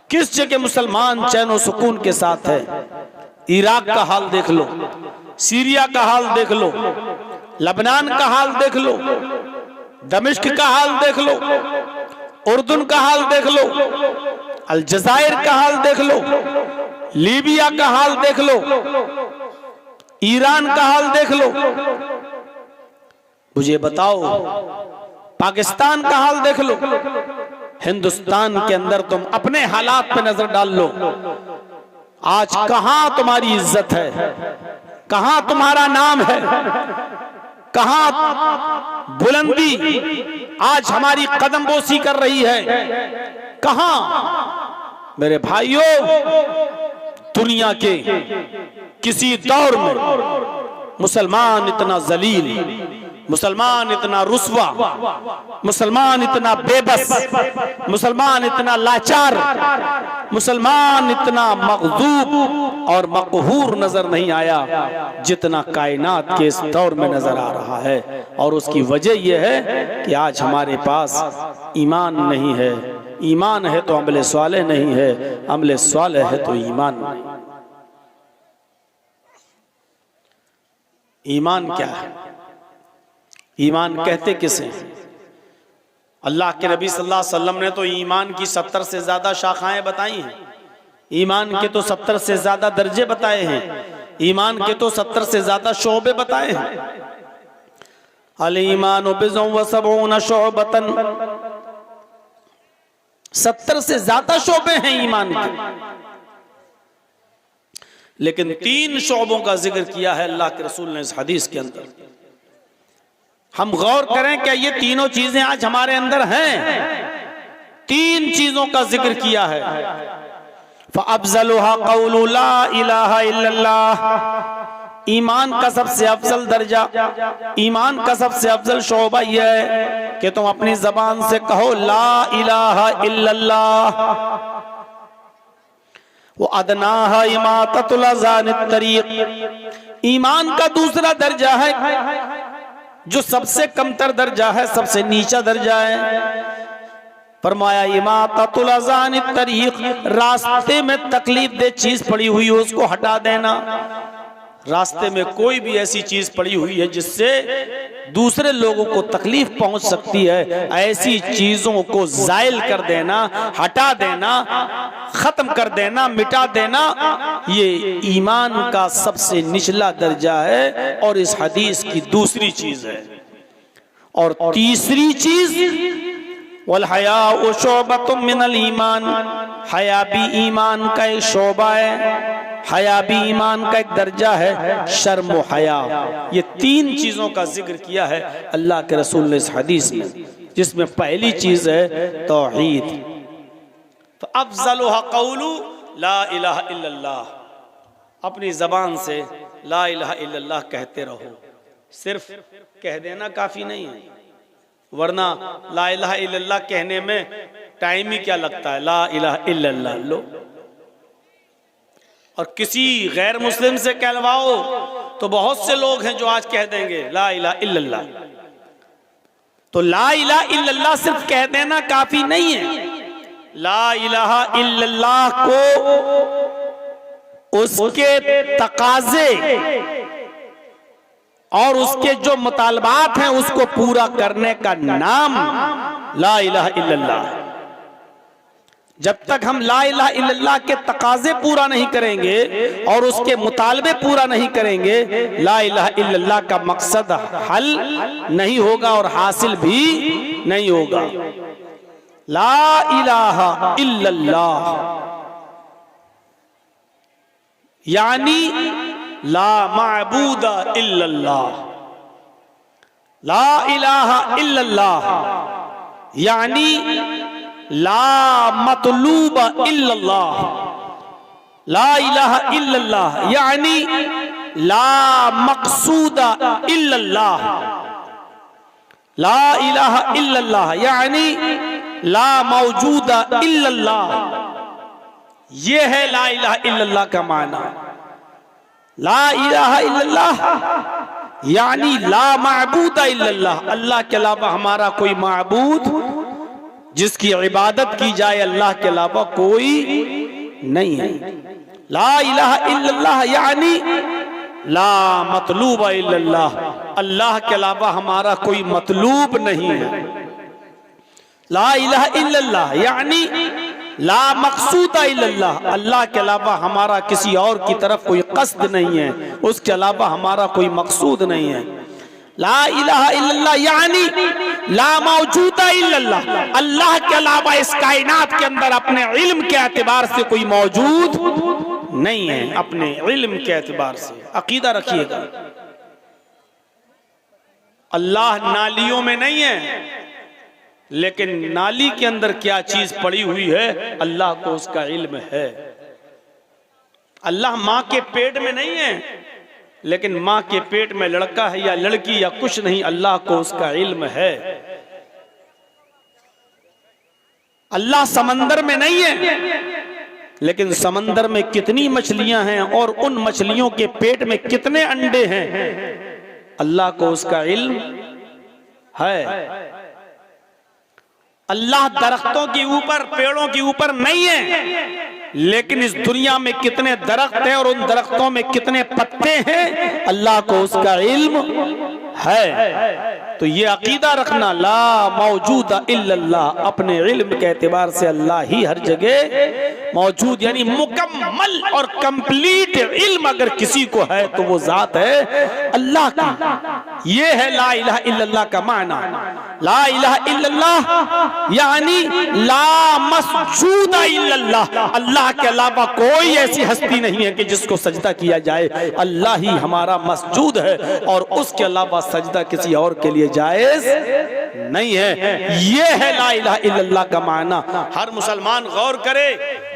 किस जगह मुसलमान चैन और सुकून के साथ है। इराक का हाल देख लो, सीरिया का हाल देख लो, लबनान का हाल देख लो, दमिश्क का हाल देख लो, उर्दून का हाल देख लो, अलजायर का हाल देख लो, लीबिया का हाल देख लो, ईरान का हाल देख लो। मुझे बताओ पाकिस्तान का हाल देख लो, हिंदुस्तान के अंदर तुम अपने हालात पे नजर डाल लो। आज कहां तुम्हारी इज्जत है, कहां तुम्हारा नाम है, कहां बुलंदी आज हमारी कदमबोसी कर रही है, कहां? मेरे भाइयों, दुनिया के किसी दौर में मुसलमान इतना जलील, मुसलमान इतना रुस्वा, मुसलमान इतना बेबस, मुसलमान इतना लाचार, मुसलमान इतना मग़ज़ूब और मक़हूर नजर नहीं आया जितना कायनात के इस दौर में नजर आ रहा है। और उसकी वजह यह है कि आज हमारे पास ईमान नहीं है। ईमान है तो अमल सालेह नहीं है, अमल सालेह है तो ईमान नहीं। ईमान क्या है? ईमान कहते किसे? अल्लाह के नबी सल्लल्लाहु अलैहि वसल्लम ने तो ईमान की 70 से ज्यादा शाखाएं बताई हैं। ईमान के तो 70 से ज्यादा दर्जे बताए हैं। ईमान के तो 70 से ज्यादा शोबे बताए हैं। अल ईमान बिज़्उन व सबऊन शुअबतन, 70 से ज्यादा शोबे हैं ईमान के। लेकिन 3 शोबों का जिक्र किया है अल्लाह के रसूल ने इस हदीस के अंदर। हम गौर करें, क्या ये तीनों चीजें आज हमारे अंदर हैं? 3 चीजों का जिक्र किया है। फ़अफ़ज़लुहा क़ौलु ला इलाहा इल्लल्लाह, ईमान का सबसे अफजल दर्जा, ईमान का सबसे अफजल शोबा यह है कि तुम अपनी जबान से कहो ला इलाहा इल्लल्लाह। वो अदनाहा इमाततुल अज़ान तरीक़, ईमान का दूसरा दर्जा है जो सबसे कमतर दर्जा है, सबसे नीचा दर्जा है। फरमाया इमाततुल अज़ान तरीक़, रास्ते में तकलीफ दे चीज पड़ी हुई हो उसको हटा देना। रास्ते में कोई भी ऐसी चीज पड़ी हुई है जिससे दूसरे लोगों को तकलीफ पहुंच सकती है, ऐसी चीजों को जायल कर देना, हटा देना, खत्म कर देना, मिटा देना, ये ईमान का सबसे निचला दर्जा है और इस हदीस की दूसरी चीज है। और तीसरी चीज वल हयाउ शुअबतुम मिनल ईमान, हया भी ईमान का एक शोबा है, हया भी ईमान का एक दर्जा है, शर्म व हया। ये 3 चीजों का जिक्र किया है अल्लाह के रसूल ने इस हदीस में, जिसमें पहली चीज है तौहीद। तो अफ़ज़लुहा क़ौलु ला इलाहा इल्लल्लाह, अपनी जबान से ला इलाहा इल्लल्लाह कहते रहो। सिर्फ कह देना काफी नहीं है, वरना ला इलाहा इल्लल्लाह कहने में टाइम ही क्या लगता है, ला इलाहा इल्लल्लाह लो। और किसी गैर मुस्लिम से कहलवाओ तो बहुत से लोग हैं जो आज कह देंगे ला इलाहा इल्लल्लाह। तो ला इलाहा इल्लल्लाह सिर्फ कह देना काफी नहीं है। ला इलाहा इल्लल्लाह को उसके तकाजे और उसके जो मुतालबात हैं उसको पूरा करने का नाम ला इलाहा इल्लल्लाह। जब तक हम ला इलाहा इल्लल्लाह के तकाजे पूरा नहीं करेंगे और उसके मुतालबे पूरा नहीं करेंगे, ला इलाहा इल्लल्लाह का मकसद हल नहीं होगा और हासिल भी नहीं होगा। ला इलाहा इल्लल्लाह यानी ला माबूदा इल्लल्लाह, ला इलाहा इल्लल्लाह यानी ला मतलूब इल्लल्लाह, ला इलाहा इल्लल्लाह यानी ला मकसूदा इल्लल्लाह, ला इलाहा इल्लल्लाह यानी ला मौजूदा इल्लल्लाह। ये है ला इलाहा इल्लल्लाह का माना। ला इलाहा इल्लल्लाह यानी ला माबूदा इल्लल्लाह, अल्लाह के अलावा हमारा कोई माबूद जिसकी इबादत की जाए अल्लाह के अलावा कोई नहीं है। ला इलाहा इल्लल्लाह यानी ला मतलूब इल्लल्लाह, अल्लाह के अलावा हमारा कोई मतलूब नहीं है। ला इलाहा इल्लल्लाह यानी ला मकसूदा इल्लल्लाह, अल्लाह के अलावा हमारा किसी और की तरफ कोई कस्द नहीं है, उसके अलावा हमारा कोई मकसूद नहीं है। ला इलाहा इल्लल्लाह यानी ला मौजूदा इल्लल्लाह, अल्लाह के अलावा इस कायनात के अंदर अपने इल्म के एतबार से कोई मौजूद नहीं है। अपने इल्म के एतबार से अकीदा रखिएगा, अल्लाह नालियों में नहीं है, लेकिन नाली के अंदर क्या चीज पड़ी हुई है अल्लाह को उसका इल्म है। अल्लाह माँ के पेट में नहीं है, लेकिन माँ के पेट में लड़का है या लड़की या कुछ नहीं, अल्लाह को उसका इल्म है। अल्लाह समंदर में नहीं है, लेकिन समंदर में कितनी मछलियां हैं और उन मछलियों के पेट में कितने अंडे हैं, अल्लाह को उसका इल्म है। अल्लाह दरख्तों के ऊपर, पेड़ों के ऊपर नहीं है, लेकिन इस दुनिया में कितने दरख्त हैं और उन दरख्तों में कितने पत्ते हैं, अल्लाह को उसका इल्म है। तो ये अकीदा रखना, ला मौजूदा इल्लल्लाह, अपने इल्म के एतबार से अल्लाह ही हर जगह मौजूद, यानी मुकम्मल और कंप्लीट इल्म अगर किसी को है तो वो जात है अल्लाह की। ये है ला इलाहा इल्लल्लाह का माना। ला इलाहा इल्लल्लाह यानी ला मसजूदा इल्लल्लाह, अल्लाह के अलावा कोई ऐसी हस्ती नहीं है कि जिसको सजदा किया जाए, अल्लाह ही हमारा मसजूद है और उसके अलावा सजदा किसी और के लिए जायज नहीं है। ये है ला इलाहा इल्लल्लाह का माना। हर मुसलमान गौर करे,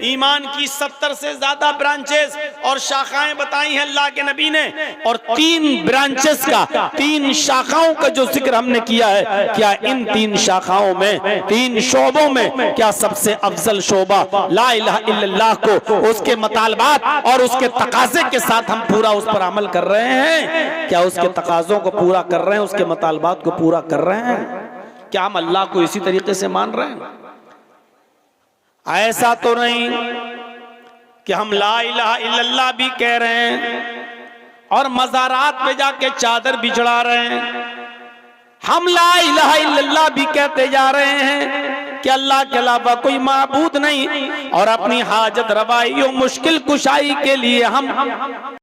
ईमान की 70 से ज्यादा ब्रांचेस और शाखाएं बताई हैं अल्लाह के नबी ने, और 3 ब्रांचेस का, 3 शाखाओं का जो जिक्र हमने किया है, क्या इन 3 शाखाओं में, 3 शोबों में, क्या सबसे अफजल शोबा ला इलाहा इल्लल्लाह को उसके मुतालबात और उसके तकाजे के साथ हम पूरा उस पर अमल कर रहे हैं? क्या उसके तकाजों को पूरा कर रहे हैं, उसके मुतालबात को पूरा कर रहे हैं? क्या हम अल्लाह को इसी तरीके से मान रहे हैं? ऐसा तो नहीं कि हम ला इलाहा इल्लल्लाह भी कह रहे हैं और मज़ारात पे जाके चादर भी चढ़ा रहे हैं। हम ला इलाहा इल्लल्लाह भी कहते जा रहे हैं कि अल्लाह के अलावा कोई माबूद नहीं, और अपनी हाजत रवाई और मुश्किल कुशाई के लिए हम